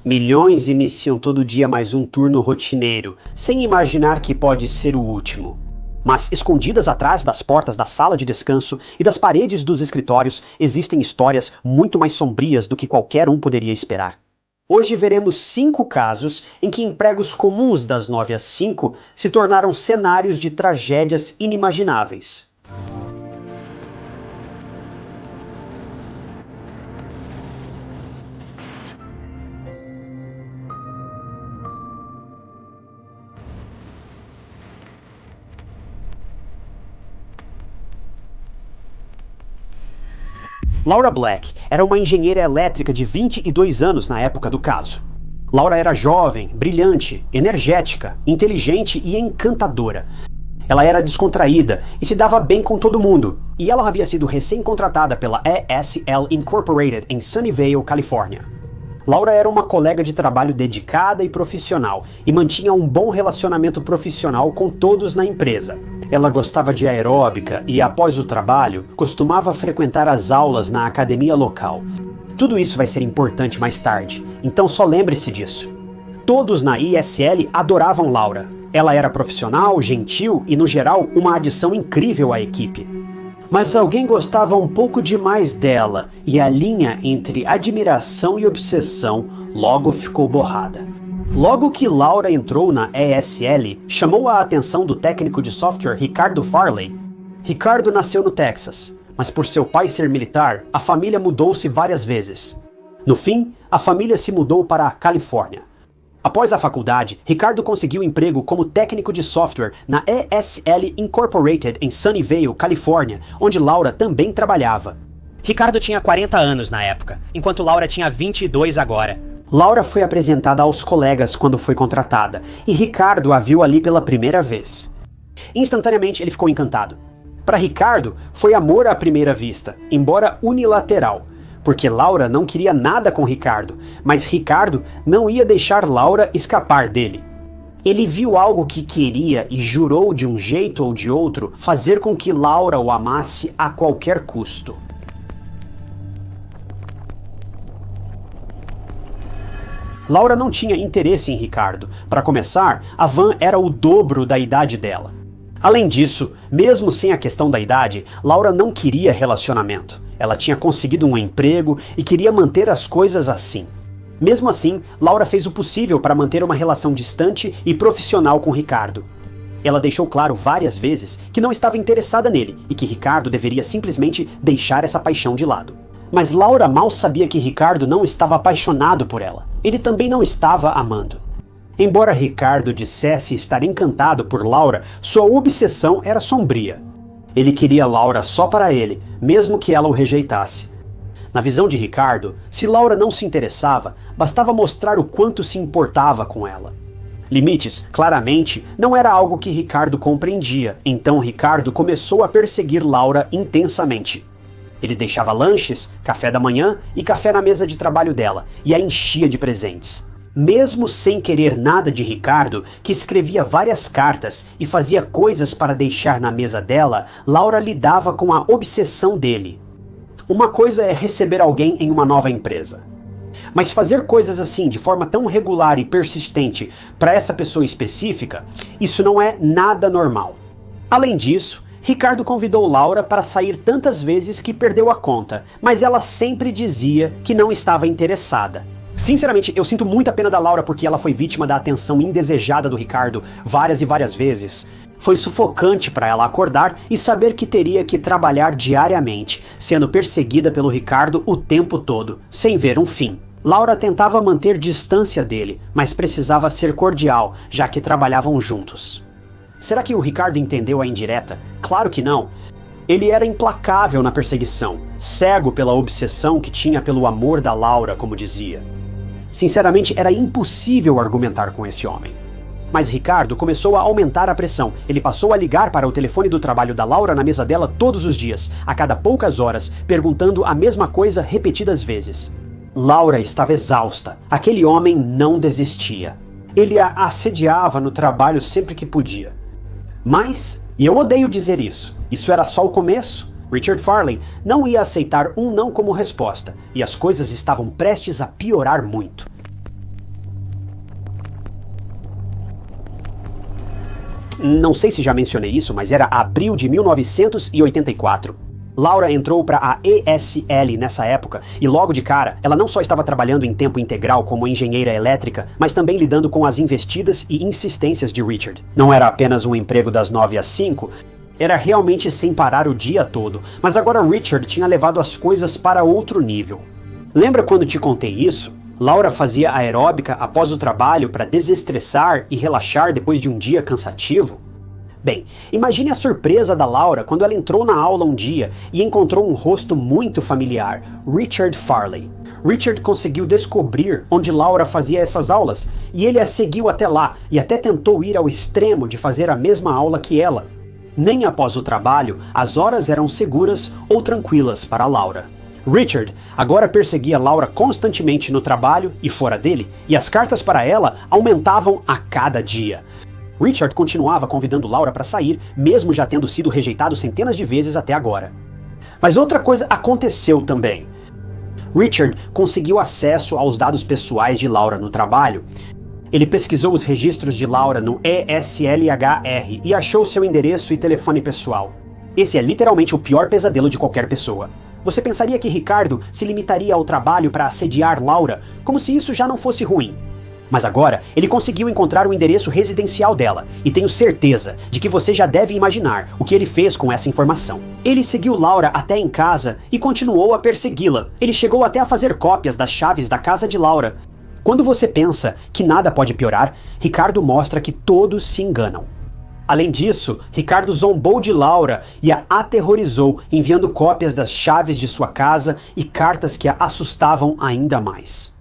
Milhões iniciam todo dia mais um turno rotineiro, sem imaginar que pode ser o último. Mas escondidas atrás das portas da sala de descanso e das paredes dos escritórios existem histórias muito mais sombrias do que qualquer um poderia esperar. Hoje veremos 5 casos em que empregos comuns das 9 às 5 se tornaram cenários de tragédias inimagináveis. Laura Black era uma engenheira elétrica de 22 anos na época do caso. Laura era jovem, brilhante, energética, inteligente e encantadora. Ela era descontraída e se dava bem com todo mundo, e ela havia sido recém-contratada pela ESL Incorporated em Sunnyvale, Califórnia. Laura era uma colega de trabalho dedicada e profissional, e mantinha um bom relacionamento profissional com todos na empresa. Ela gostava de aeróbica e, após o trabalho, costumava frequentar as aulas na academia local. Tudo isso vai ser importante mais tarde, então só lembre-se disso. Todos na ISL adoravam Laura. Ela era profissional, gentil e, no geral, uma adição incrível à equipe. Mas alguém gostava um pouco demais dela, e a linha entre admiração e obsessão logo ficou borrada. Logo que Laura entrou na ESL, chamou a atenção do técnico de software Ricardo Farley. Ricardo nasceu no Texas, mas por seu pai ser militar, a família mudou-se várias vezes. No fim, a família se mudou para a Califórnia. Após a faculdade, Ricardo conseguiu emprego como técnico de software na ESL Incorporated em Sunnyvale, Califórnia, onde Laura também trabalhava. Ricardo tinha 40 anos na época, enquanto Laura tinha 22 agora. Laura foi apresentada aos colegas quando foi contratada, e Ricardo a viu ali pela primeira vez. Instantaneamente ele ficou encantado. Para Ricardo, foi amor à primeira vista, embora unilateral, porque Laura não queria nada com Ricardo, mas Ricardo não ia deixar Laura escapar dele. Ele viu algo que queria e jurou de um jeito ou de outro fazer com que Laura o amasse a qualquer custo. Laura não tinha interesse em Ricardo. Para começar, a Van era o dobro da idade dela. Além disso, mesmo sem a questão da idade, Laura não queria relacionamento. Ela tinha conseguido um emprego e queria manter as coisas assim. Mesmo assim, Laura fez o possível para manter uma relação distante e profissional com Ricardo. Ela deixou claro várias vezes que não estava interessada nele e que Ricardo deveria simplesmente deixar essa paixão de lado. Mas Laura mal sabia que Ricardo não estava apaixonado por ela. Ele também não estava amando. Embora Ricardo dissesse estar encantado por Laura, sua obsessão era sombria. Ele queria Laura só para ele, mesmo que ela o rejeitasse. Na visão de Ricardo, se Laura não se interessava, bastava mostrar o quanto se importava com ela. Limites, claramente, não era algo que Ricardo compreendia, então Ricardo começou a perseguir Laura intensamente. Ele deixava lanches, café da manhã e café na mesa de trabalho dela, e a enchia de presentes. Mesmo sem querer nada de Ricardo, que escrevia várias cartas e fazia coisas para deixar na mesa dela, Laura lidava com a obsessão dele. Uma coisa é receber alguém em uma nova empresa. Mas fazer coisas assim de forma tão regular e persistente para essa pessoa específica, isso não é nada normal. Além disso, Ricardo convidou Laura para sair tantas vezes que perdeu a conta, mas ela sempre dizia que não estava interessada. Sinceramente, eu sinto muita pena da Laura porque ela foi vítima da atenção indesejada do Ricardo várias e várias vezes. Foi sufocante para ela acordar e saber que teria que trabalhar diariamente, sendo perseguida pelo Ricardo o tempo todo, sem ver um fim. Laura tentava manter distância dele, mas precisava ser cordial, já que trabalhavam juntos. Será que o Ricardo entendeu a indireta? Claro que não. Ele era implacável na perseguição, cego pela obsessão que tinha pelo amor da Laura, como dizia. Sinceramente, era impossível argumentar com esse homem. Mas Ricardo começou a aumentar a pressão. Ele passou a ligar para o telefone do trabalho da Laura na mesa dela todos os dias, a cada poucas horas, perguntando a mesma coisa repetidas vezes. Laura estava exausta. Aquele homem não desistia. Ele a assediava no trabalho sempre que podia. Mas, e eu odeio dizer isso era só o começo. Richard Farley não ia aceitar um não como resposta, e as coisas estavam prestes a piorar muito. Não sei se já mencionei isso, mas era abril de 1984. Laura entrou para a ESL nessa época e logo de cara, ela não só estava trabalhando em tempo integral como engenheira elétrica, mas também lidando com as investidas e insistências de Richard. Não era apenas um emprego das 9 às 5, era realmente sem parar o dia todo, mas agora Richard tinha levado as coisas para outro nível. Lembra quando te contei isso? Laura fazia aeróbica após o trabalho para desestressar e relaxar depois de um dia cansativo? Bem, imagine a surpresa da Laura quando ela entrou na aula um dia e encontrou um rosto muito familiar, Richard Farley. Richard conseguiu descobrir onde Laura fazia essas aulas, e ele a seguiu até lá e até tentou ir ao extremo de fazer a mesma aula que ela. Nem após o trabalho, as horas eram seguras ou tranquilas para Laura. Richard agora perseguia Laura constantemente no trabalho e fora dele, e as cartas para ela aumentavam a cada dia. Richard continuava convidando Laura para sair, mesmo já tendo sido rejeitado centenas de vezes até agora. Mas outra coisa aconteceu também. Richard conseguiu acesso aos dados pessoais de Laura no trabalho. Ele pesquisou os registros de Laura no ESLHR e achou seu endereço e telefone pessoal. Esse é literalmente o pior pesadelo de qualquer pessoa. Você pensaria que Ricardo se limitaria ao trabalho para assediar Laura, como se isso já não fosse ruim. Mas agora, ele conseguiu encontrar o endereço residencial dela, e tenho certeza de que você já deve imaginar o que ele fez com essa informação. Ele seguiu Laura até em casa e continuou a persegui-la. Ele chegou até a fazer cópias das chaves da casa de Laura. Quando você pensa que nada pode piorar, Ricardo mostra que todos se enganam. Além disso, Ricardo zombou de Laura e a aterrorizou, enviando cópias das chaves de sua casa e cartas que a assustavam ainda mais.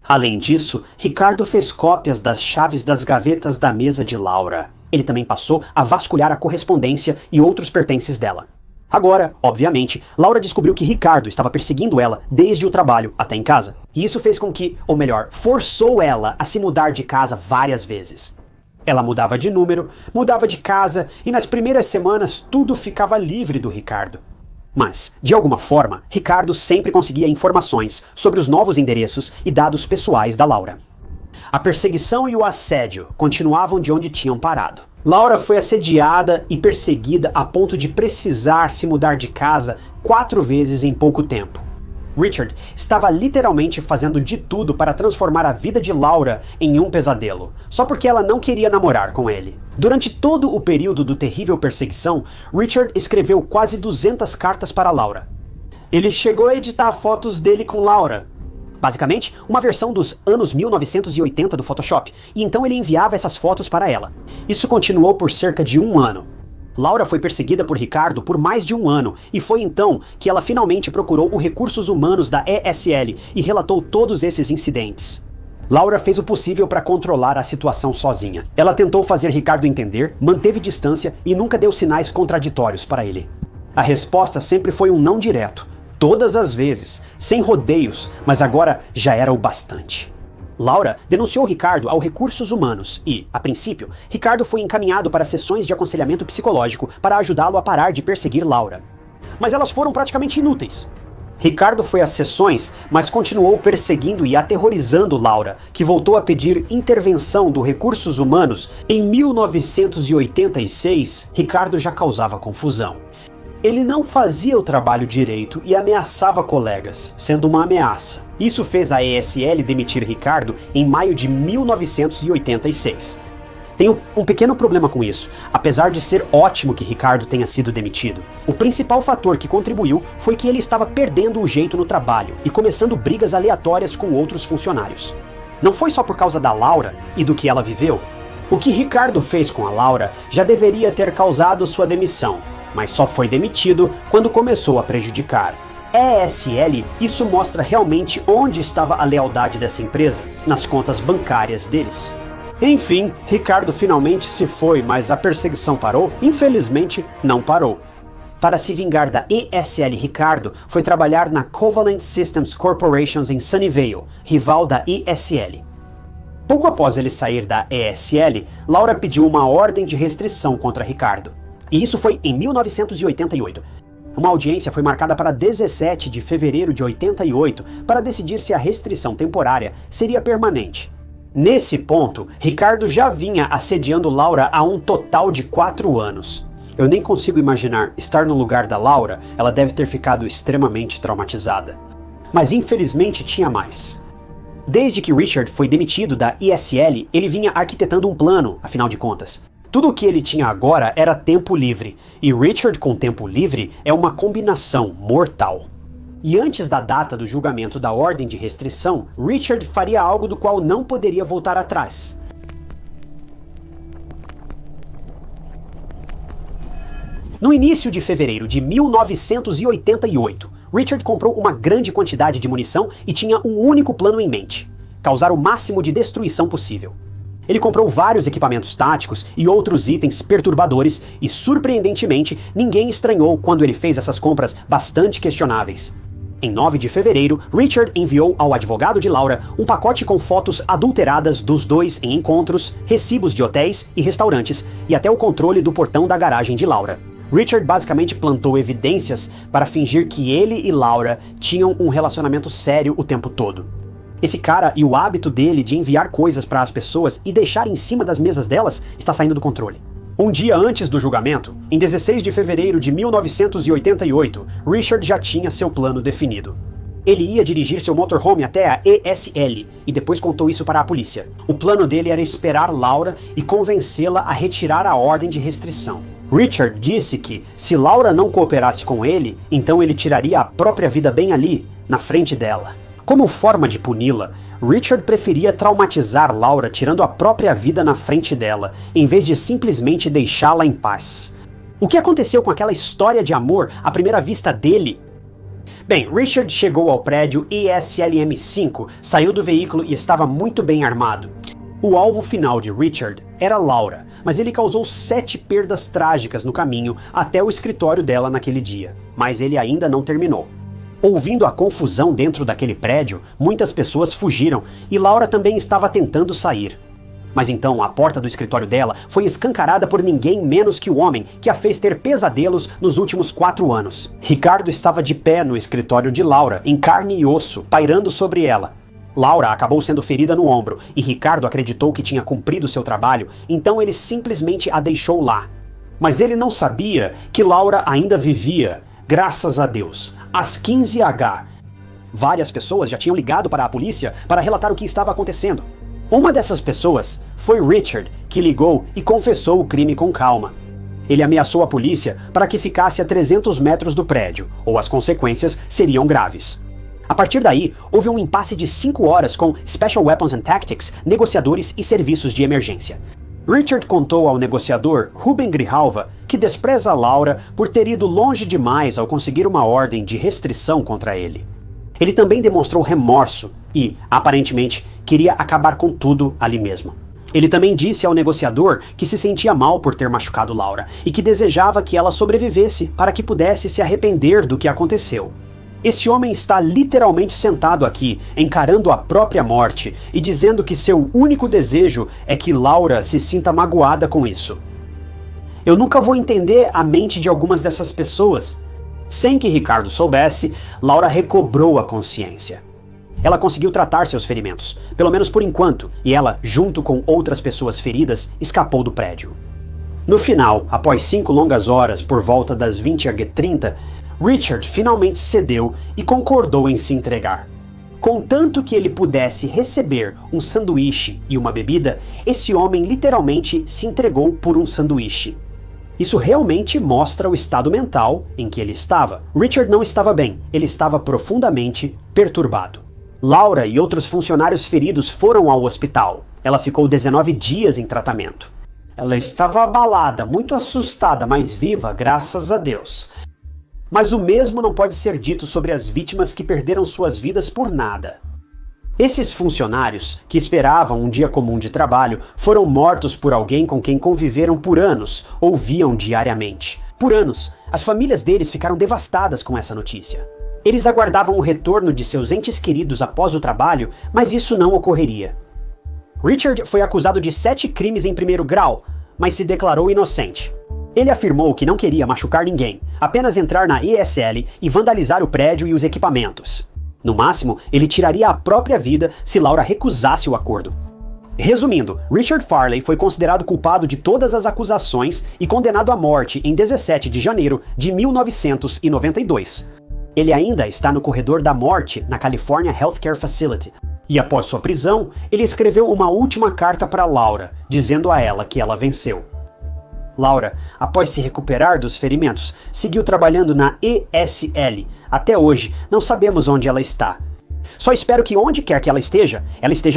Além disso, Ricardo fez cópias das chaves das gavetas da mesa de Laura. Ele também passou a vasculhar a correspondência e outros pertences dela. Agora, obviamente, Laura descobriu que Ricardo estava perseguindo ela desde o trabalho até em casa. E isso fez com que, ou melhor, forçou ela a se mudar de casa várias vezes. Ela mudava de número, mudava de casa e nas primeiras semanas tudo ficava livre do Ricardo. Mas, de alguma forma, Ricardo sempre conseguia informações sobre os novos endereços e dados pessoais da Laura. A perseguição e o assédio continuavam de onde tinham parado. Laura foi assediada e perseguida a ponto de precisar se mudar de casa 4 vezes em pouco tempo. Richard estava literalmente fazendo de tudo para transformar a vida de Laura em um pesadelo, só porque ela não queria namorar com ele. Durante todo o período do terrível perseguição, Richard escreveu quase 200 cartas para Laura. Ele chegou a editar fotos dele com Laura, basicamente uma versão dos anos 1980 do Photoshop, e então ele enviava essas fotos para ela. Isso continuou por cerca de 1 ano. Laura foi perseguida por Ricardo por mais de 1 ano, e foi então que ela finalmente procurou os recursos humanos da ESL e relatou todos esses incidentes. Laura fez o possível para controlar a situação sozinha. Ela tentou fazer Ricardo entender, manteve distância e nunca deu sinais contraditórios para ele. A resposta sempre foi um não direto, todas as vezes, sem rodeios, mas agora já era o bastante. Laura denunciou Ricardo aos recursos humanos e, a princípio, Ricardo foi encaminhado para sessões de aconselhamento psicológico para ajudá-lo a parar de perseguir Laura. Mas elas foram praticamente inúteis. Ricardo foi às sessões, mas continuou perseguindo e aterrorizando Laura, que voltou a pedir intervenção do recursos humanos. Em 1986, Ricardo já causava confusão. Ele não fazia o trabalho direito e ameaçava colegas, sendo uma ameaça. Isso fez a ESL demitir Ricardo em maio de 1986. Tenho um pequeno problema com isso, apesar de ser ótimo que Ricardo tenha sido demitido. O principal fator que contribuiu foi que ele estava perdendo o jeito no trabalho e começando brigas aleatórias com outros funcionários. Não foi só por causa da Laura e do que ela viveu. O que Ricardo fez com a Laura já deveria ter causado sua demissão, mas só foi demitido quando começou a prejudicar. ESL, isso mostra realmente onde estava a lealdade dessa empresa, nas contas bancárias deles. Enfim, Ricardo finalmente se foi, mas a perseguição parou? Infelizmente, não parou. Para se vingar da ESL, Ricardo foi trabalhar na Covalent Systems Corporation em Sunnyvale, rival da ESL. Pouco após ele sair da ESL, Laura pediu uma ordem de restrição contra Ricardo. E isso foi em 1988. Uma audiência foi marcada para 17 de fevereiro de 88 para decidir se a restrição temporária seria permanente. Nesse ponto, Ricardo já vinha assediando Laura há um total de 4 anos. Eu nem consigo imaginar estar no lugar da Laura, ela deve ter ficado extremamente traumatizada. Mas infelizmente tinha mais. Desde que Richard foi demitido da ESL, ele vinha arquitetando um plano, afinal de contas. Tudo o que ele tinha agora era tempo livre, e Richard com tempo livre é uma combinação mortal. E antes da data do julgamento da ordem de restrição, Richard faria algo do qual não poderia voltar atrás. No início de fevereiro de 1988, Richard comprou uma grande quantidade de munição e tinha um único plano em mente: causar o máximo de destruição possível. Ele comprou vários equipamentos táticos e outros itens perturbadores e, surpreendentemente, ninguém estranhou quando ele fez essas compras bastante questionáveis. Em 9 de fevereiro, Richard enviou ao advogado de Laura um pacote com fotos adulteradas dos dois em encontros, recibos de hotéis e restaurantes e até o controle do portão da garagem de Laura. Richard basicamente plantou evidências para fingir que ele e Laura tinham um relacionamento sério o tempo todo. Esse cara e o hábito dele de enviar coisas para as pessoas e deixar em cima das mesas delas está saindo do controle. Um dia antes do julgamento, em 16 de fevereiro de 1988, Richard já tinha seu plano definido. Ele ia dirigir seu motorhome até a ESL e depois contou isso para a polícia. O plano dele era esperar Laura e convencê-la a retirar a ordem de restrição. Richard disse que, se Laura não cooperasse com ele, então ele tiraria a própria vida bem ali, na frente dela. Como forma de puni-la, Richard preferia traumatizar Laura tirando a própria vida na frente dela, em vez de simplesmente deixá-la em paz. O que aconteceu com aquela história de amor à primeira vista dele? Bem, Richard chegou ao prédio ESLM-5, saiu do veículo e estava muito bem armado. O alvo final de Richard era Laura, mas ele causou 7 perdas trágicas no caminho até o escritório dela naquele dia. Mas ele ainda não terminou. Ouvindo a confusão dentro daquele prédio, muitas pessoas fugiram e Laura também estava tentando sair. Mas então a porta do escritório dela foi escancarada por ninguém menos que o homem que a fez ter pesadelos nos últimos 4 anos. Ricardo estava de pé no escritório de Laura, em carne e osso, pairando sobre ela. Laura acabou sendo ferida no ombro e Ricardo acreditou que tinha cumprido seu trabalho, então ele simplesmente a deixou lá. Mas ele não sabia que Laura ainda vivia, graças a Deus, às 15h. Várias pessoas já tinham ligado para a polícia para relatar o que estava acontecendo. Uma dessas pessoas foi Richard, que ligou e confessou o crime com calma. Ele ameaçou a polícia para que ficasse a 300 metros do prédio, ou as consequências seriam graves. A partir daí, houve um impasse de 5 horas com Special Weapons and Tactics, negociadores e serviços de emergência. Richard contou ao negociador Ruben Grijalva que despreza Laura por ter ido longe demais ao conseguir uma ordem de restrição contra ele. Ele também demonstrou remorso e, aparentemente, queria acabar com tudo ali mesmo. Ele também disse ao negociador que se sentia mal por ter machucado Laura e que desejava que ela sobrevivesse para que pudesse se arrepender do que aconteceu. Esse homem está literalmente sentado aqui, encarando a própria morte e dizendo que seu único desejo é que Laura se sinta magoada com isso. Eu nunca vou entender a mente de algumas dessas pessoas. Sem que Ricardo soubesse, Laura recobrou a consciência. Ela conseguiu tratar seus ferimentos, pelo menos por enquanto, e ela, junto com outras pessoas feridas, escapou do prédio. No final, após 5 longas horas por volta das 20h30, Richard finalmente cedeu e concordou em se entregar. Contanto que ele pudesse receber um sanduíche e uma bebida, esse homem literalmente se entregou por um sanduíche. Isso realmente mostra o estado mental em que ele estava. Richard não estava bem, ele estava profundamente perturbado. Laura e outros funcionários feridos foram ao hospital. Ela ficou 19 dias em tratamento. Ela estava abalada, muito assustada, mas viva, graças a Deus. Mas o mesmo não pode ser dito sobre as vítimas que perderam suas vidas por nada. Esses funcionários, que esperavam um dia comum de trabalho, foram mortos por alguém com quem conviveram por anos ou viam diariamente. Por anos, as famílias deles ficaram devastadas com essa notícia. Eles aguardavam o retorno de seus entes queridos após o trabalho, mas isso não ocorreria. Richard foi acusado de 7 crimes em primeiro grau, mas se declarou inocente. Ele afirmou que não queria machucar ninguém, apenas entrar na ESL e vandalizar o prédio e os equipamentos. No máximo, ele tiraria a própria vida se Laura recusasse o acordo. Resumindo, Richard Farley foi considerado culpado de todas as acusações e condenado à morte em 17 de janeiro de 1992. Ele ainda está no corredor da morte na California Healthcare Facility. E após sua prisão, ele escreveu uma última carta para Laura, dizendo a ela que ela venceu. Laura, após se recuperar dos ferimentos, seguiu trabalhando na ESL. Até hoje, não sabemos onde ela está. Só espero que onde quer que ela esteja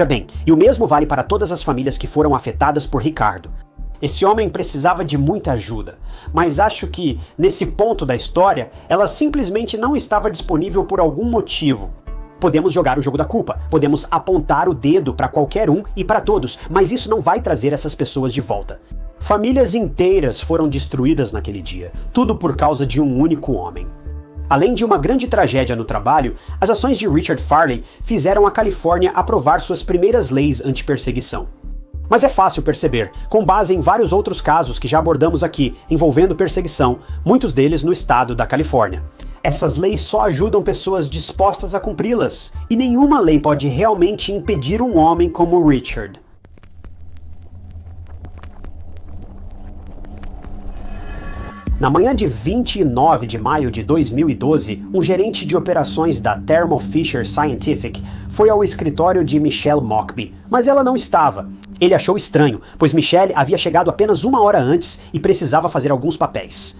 bem. E o mesmo vale para todas as famílias que foram afetadas por Ricardo. Esse homem precisava de muita ajuda, mas acho que, nesse ponto da história, ela simplesmente não estava disponível por algum motivo. Podemos jogar o jogo da culpa, podemos apontar o dedo para qualquer um e para todos, mas isso não vai trazer essas pessoas de volta. Famílias inteiras foram destruídas naquele dia, tudo por causa de um único homem. Além de uma grande tragédia no trabalho, as ações de Richard Farley fizeram a Califórnia aprovar suas primeiras leis anti-perseguição. Mas é fácil perceber, com base em vários outros casos que já abordamos aqui, envolvendo perseguição, muitos deles no estado da Califórnia. Essas leis só ajudam pessoas dispostas a cumpri-las, e nenhuma lei pode realmente impedir um homem como Richard. Na manhã de 29 de maio de 2012, um gerente de operações da Thermo Fisher Scientific foi ao escritório de Michelle Mockbee, mas ela não estava. Ele achou estranho, pois Michelle havia chegado apenas uma hora antes e precisava fazer alguns papéis.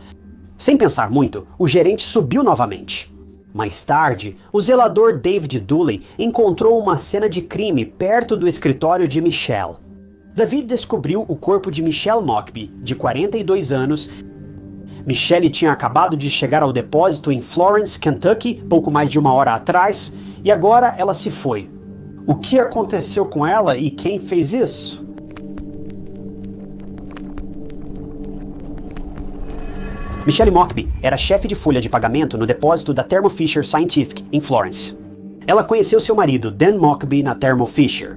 Sem pensar muito, o gerente subiu novamente. Mais tarde, o zelador David Dooley encontrou uma cena de crime perto do escritório de Michelle. David descobriu o corpo de Michelle Mockbee, de 42 anos. Michelle tinha acabado de chegar ao depósito em Florence, Kentucky, pouco mais de uma hora atrás, e agora ela se foi. O que aconteceu com ela e quem fez isso? Michelle Mockbee era chefe de folha de pagamento no depósito da Thermo Fisher Scientific, em Florence. Ela conheceu seu marido, Dan Mockbee, na Thermo Fisher.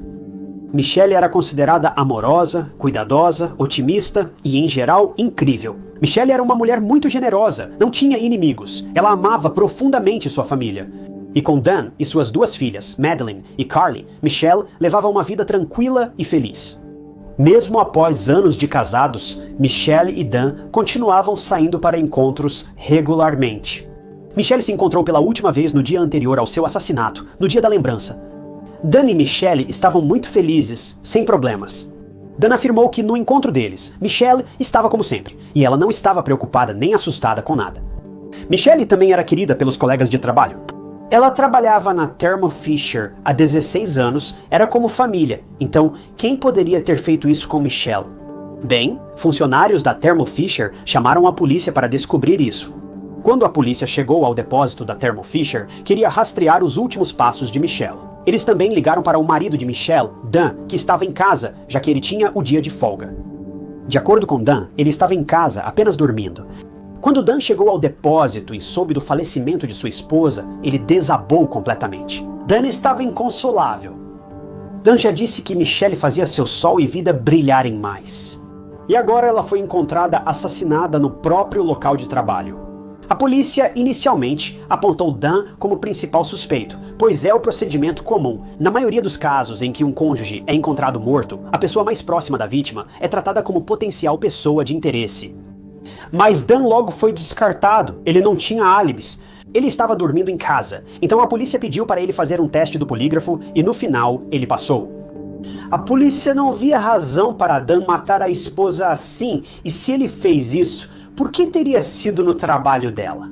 Michelle era considerada amorosa, cuidadosa, otimista e, em geral, incrível. Michelle era uma mulher muito generosa, não tinha inimigos. Ela amava profundamente sua família. E com Dan e suas duas filhas, Madeline e Carly, Michelle levava uma vida tranquila e feliz. Mesmo após anos de casados, Michelle e Dan continuavam saindo para encontros regularmente. Michelle se encontrou pela última vez no dia anterior ao seu assassinato, no dia da lembrança. Dan e Michelle estavam muito felizes, sem problemas. Dan afirmou que no encontro deles, Michelle estava como sempre, e ela não estava preocupada nem assustada com nada. Michelle também era querida pelos colegas de trabalho. Ela trabalhava na Thermo Fisher há 16 anos, era como família, então quem poderia ter feito isso com Michelle? Bem, funcionários da Thermo Fisher chamaram a polícia para descobrir isso. Quando a polícia chegou ao depósito da Thermo Fisher, queria rastrear os últimos passos de Michelle. Eles também ligaram para o marido de Michelle, Dan, que estava em casa, já que ele tinha o dia de folga. De acordo com Dan, ele estava em casa, apenas dormindo. Quando Dan chegou ao depósito e soube do falecimento de sua esposa, ele desabou completamente. Dan estava inconsolável. Dan já disse que Michelle fazia seu sol e vida brilharem mais. E agora ela foi encontrada assassinada no próprio local de trabalho. A polícia inicialmente apontou Dan como principal suspeito, pois é o procedimento comum. Na maioria dos casos em que um cônjuge é encontrado morto, a pessoa mais próxima da vítima é tratada como potencial pessoa de interesse. Mas Dan logo foi descartado, ele não tinha álibis. Ele estava dormindo em casa, então a polícia pediu para ele fazer um teste do polígrafo e no final ele passou. A polícia não via razão para Dan matar a esposa assim, e se ele fez isso, por que teria sido no trabalho dela?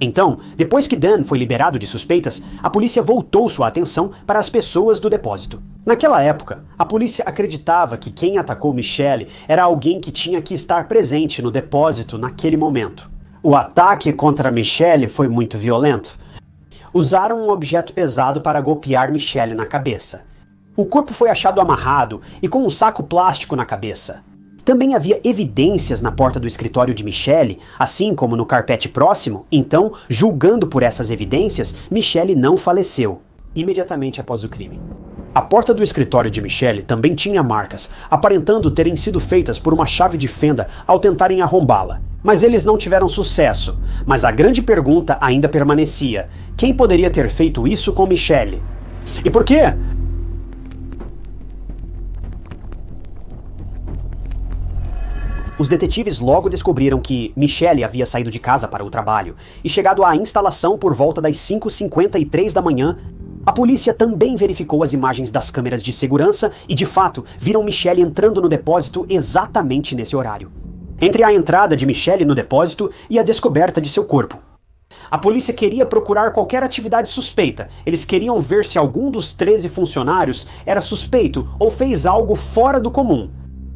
Então, depois que Dan foi liberado de suspeitas, a polícia voltou sua atenção para as pessoas do depósito. Naquela época, a polícia acreditava que quem atacou Michelle era alguém que tinha que estar presente no depósito naquele momento. O ataque contra Michelle foi muito violento. Usaram um objeto pesado para golpear Michelle na cabeça. O corpo foi achado amarrado e com um saco plástico na cabeça. Também havia evidências na porta do escritório de Michelle, assim como no carpete próximo, então, julgando por essas evidências, Michelle não faleceu imediatamente após o crime. A porta do escritório de Michelle também tinha marcas, aparentando terem sido feitas por uma chave de fenda ao tentarem arrombá-la. Mas eles não tiveram sucesso. Mas a grande pergunta ainda permanecia: quem poderia ter feito isso com Michelle? E por quê? Os detetives logo descobriram que Michelle havia saído de casa para o trabalho e chegado à instalação por volta das 5h53 da manhã. A polícia também verificou as imagens das câmeras de segurança e, de fato, viram Michelle entrando no depósito exatamente nesse horário. Entre a entrada de Michelle no depósito e a descoberta de seu corpo. A polícia queria procurar qualquer atividade suspeita. Eles queriam ver se algum dos 13 funcionários era suspeito ou fez algo fora do comum.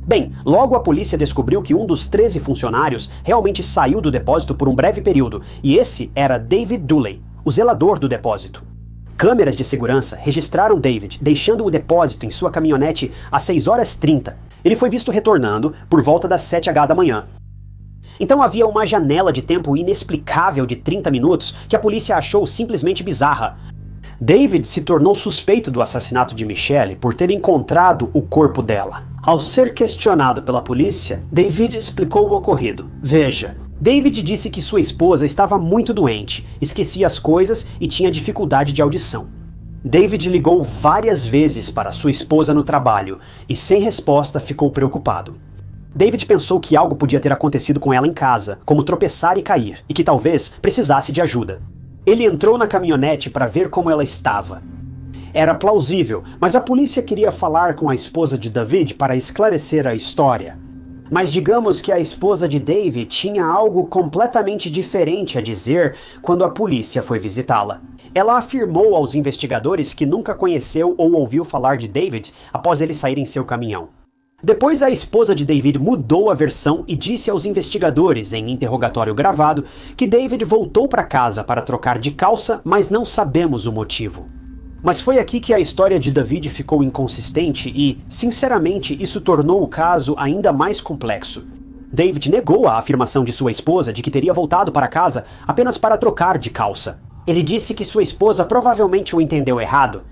Bem, logo a polícia descobriu que um dos 13 funcionários realmente saiu do depósito por um breve período, e esse era David Dooley, o zelador do depósito. Câmeras de segurança registraram David deixando o depósito em sua caminhonete às 6h30. Ele foi visto retornando por volta das 7h da manhã. Então havia uma janela de tempo inexplicável de 30 minutos que a polícia achou simplesmente bizarra. David se tornou suspeito do assassinato de Michelle por ter encontrado o corpo dela. Ao ser questionado pela polícia, David explicou o ocorrido. Veja, David disse que sua esposa estava muito doente, esquecia as coisas e tinha dificuldade de audição. David ligou várias vezes para sua esposa no trabalho e, sem resposta, ficou preocupado. David pensou que algo podia ter acontecido com ela em casa, como tropeçar e cair, e que talvez precisasse de ajuda. Ele entrou na caminhonete para ver como ela estava. Era plausível, mas a polícia queria falar com a esposa de David para esclarecer a história. Mas digamos que a esposa de David tinha algo completamente diferente a dizer quando a polícia foi visitá-la. Ela afirmou aos investigadores que nunca conheceu ou ouviu falar de David após ele sair em seu caminhão. Depois, a esposa de David mudou a versão e disse aos investigadores, em interrogatório gravado, que David voltou para casa para trocar de calça, mas não sabemos o motivo. Mas foi aqui que a história de David ficou inconsistente e, sinceramente, isso tornou o caso ainda mais complexo. David negou a afirmação de sua esposa de que teria voltado para casa apenas para trocar de calça. Ele disse que sua esposa provavelmente o entendeu errado.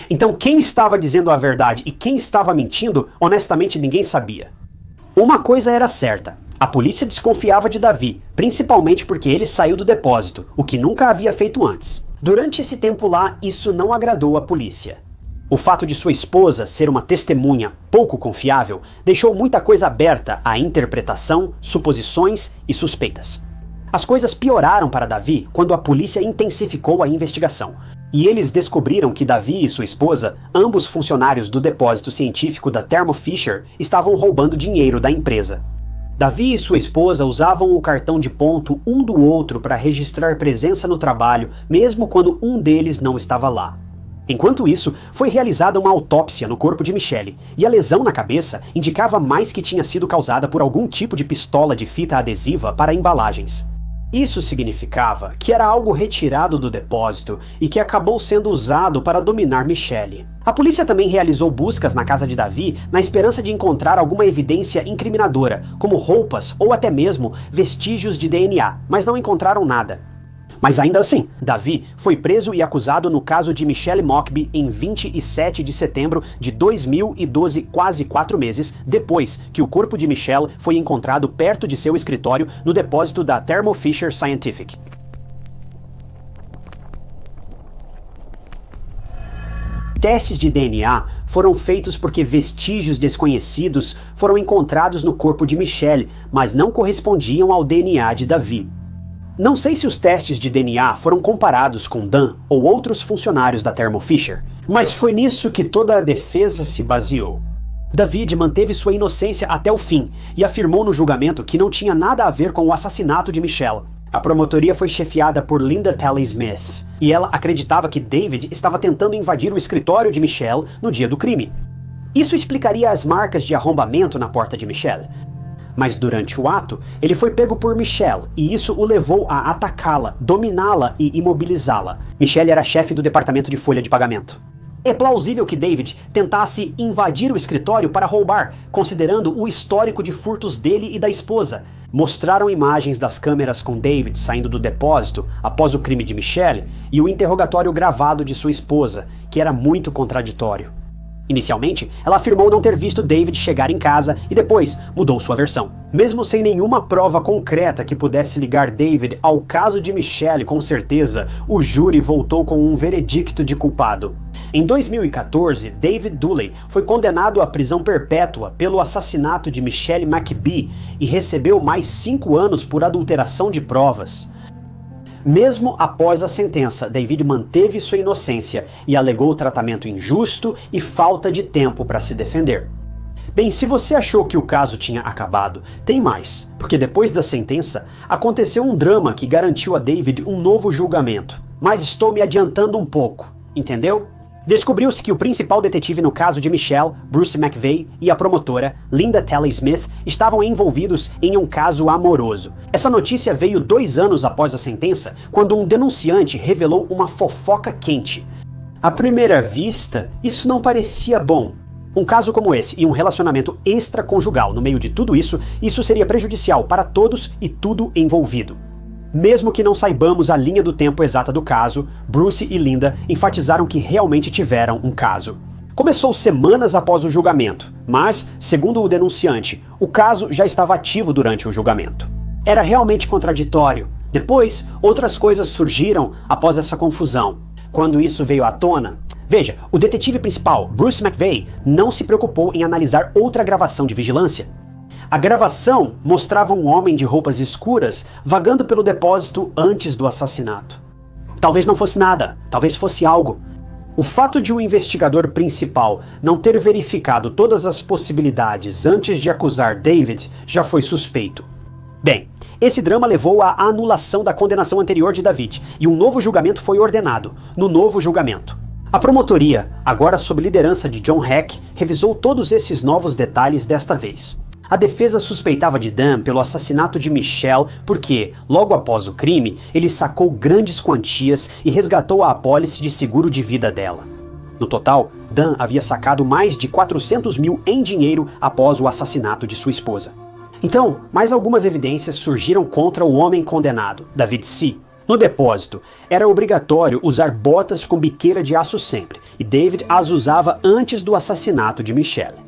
Então, quem estava dizendo a verdade e quem estava mentindo, honestamente ninguém sabia. Uma coisa era certa: a polícia desconfiava de Davi, principalmente porque ele saiu do depósito, o que nunca havia feito antes. Durante esse tempo lá, isso não agradou a polícia. O fato de sua esposa ser uma testemunha pouco confiável deixou muita coisa aberta à interpretação, suposições e suspeitas. As coisas pioraram para Davi quando a polícia intensificou a investigação. E eles descobriram que Davi e sua esposa, ambos funcionários do depósito científico da Thermo Fisher, estavam roubando dinheiro da empresa. Davi e sua esposa usavam o cartão de ponto um do outro para registrar presença no trabalho, mesmo quando um deles não estava lá. Enquanto isso, foi realizada uma autópsia no corpo de Michelle, e a lesão na cabeça indicava mais que tinha sido causada por algum tipo de pistola de fita adesiva para embalagens. Isso significava que era algo retirado do depósito e que acabou sendo usado para dominar Michelle. A polícia também realizou buscas na casa de Davi na esperança de encontrar alguma evidência incriminadora, como roupas ou até mesmo vestígios de DNA, mas não encontraram nada. Mas ainda assim, Davi foi preso e acusado no caso de Michelle Mockbee em 27 de setembro de 2012, quase 4 meses depois que o corpo de Michelle foi encontrado perto de seu escritório no depósito da Thermo Fisher Scientific. Testes de DNA foram feitos porque vestígios desconhecidos foram encontrados no corpo de Michelle, mas não correspondiam ao DNA de Davi. Não sei se os testes de DNA foram comparados com Dan ou outros funcionários da Thermo Fisher, mas foi nisso que toda a defesa se baseou. David manteve sua inocência até o fim e afirmou no julgamento que não tinha nada a ver com o assassinato de Michelle. A promotoria foi chefiada por Linda Talley Smith, e ela acreditava que David estava tentando invadir o escritório de Michelle no dia do crime. Isso explicaria as marcas de arrombamento na porta de Michelle. Mas durante o ato, ele foi pego por Michelle, e isso o levou a atacá-la, dominá-la e imobilizá-la. Michelle era chefe do departamento de folha de pagamento. É plausível que David tentasse invadir o escritório para roubar, considerando o histórico de furtos dele e da esposa. Mostraram imagens das câmeras com David saindo do depósito após o crime de Michelle e o interrogatório gravado de sua esposa, que era muito contraditório. Inicialmente, ela afirmou não ter visto David chegar em casa e depois mudou sua versão. Mesmo sem nenhuma prova concreta que pudesse ligar David ao caso de Michelle com certeza, o júri voltou com um veredicto de culpado. Em 2014, David Dooley foi condenado à prisão perpétua pelo assassinato de Michelle McBee e recebeu mais 5 anos por adulteração de provas. Mesmo após a sentença, David manteve sua inocência e alegou tratamento injusto e falta de tempo para se defender. Bem, se você achou que o caso tinha acabado, tem mais, porque depois da sentença, aconteceu um drama que garantiu a David um novo julgamento. Mas estou me adiantando um pouco, entendeu? Descobriu-se que o principal detetive no caso de Michelle, Bruce McVeigh, e a promotora, Linda Talley Smith, estavam envolvidos em um caso amoroso. Essa notícia veio 2 anos após a sentença, quando um denunciante revelou uma fofoca quente. À primeira vista, isso não parecia bom. Um caso como esse e um relacionamento extraconjugal no meio de tudo isso, isso seria prejudicial para todos e tudo envolvido. Mesmo que não saibamos a linha do tempo exata do caso, Bruce e Linda enfatizaram que realmente tiveram um caso. Começou semanas após o julgamento, mas, segundo o denunciante, o caso já estava ativo durante o julgamento. Era realmente contraditório. Depois, outras coisas surgiram após essa confusão. Quando isso veio à tona, veja, o detetive principal, Bruce McVeigh, não se preocupou em analisar outra gravação de vigilância. A gravação mostrava um homem de roupas escuras vagando pelo depósito antes do assassinato. Talvez não fosse nada, talvez fosse algo. O fato de o investigador principal não ter verificado todas as possibilidades antes de acusar David já foi suspeito. Bem, esse drama levou à anulação da condenação anterior de David e um novo julgamento foi ordenado, no novo julgamento. A promotoria, agora sob liderança de John Heck, revisou todos esses novos detalhes desta vez. A defesa suspeitava de Dan pelo assassinato de Michelle porque, logo após o crime, ele sacou grandes quantias e resgatou a apólice de seguro de vida dela. No total, Dan havia sacado mais de 400 mil em dinheiro após o assassinato de sua esposa. Então, mais algumas evidências surgiram contra o homem condenado, David C. No depósito, era obrigatório usar botas com biqueira de aço sempre, e David as usava antes do assassinato de Michelle.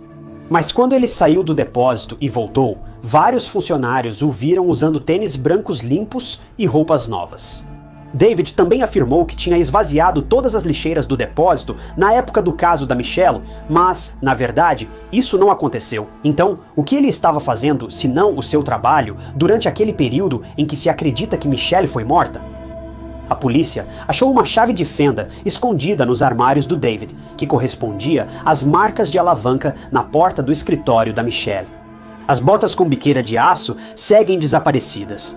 Mas quando ele saiu do depósito e voltou, vários funcionários o viram usando tênis brancos limpos e roupas novas. David também afirmou que tinha esvaziado todas as lixeiras do depósito na época do caso da Michelle, mas, na verdade, isso não aconteceu. Então, o que ele estava fazendo, se não o seu trabalho, durante aquele período em que se acredita que Michelle foi morta? A polícia achou uma chave de fenda escondida nos armários do David, que correspondia às marcas de alavanca na porta do escritório da Michelle. As botas com biqueira de aço seguem desaparecidas.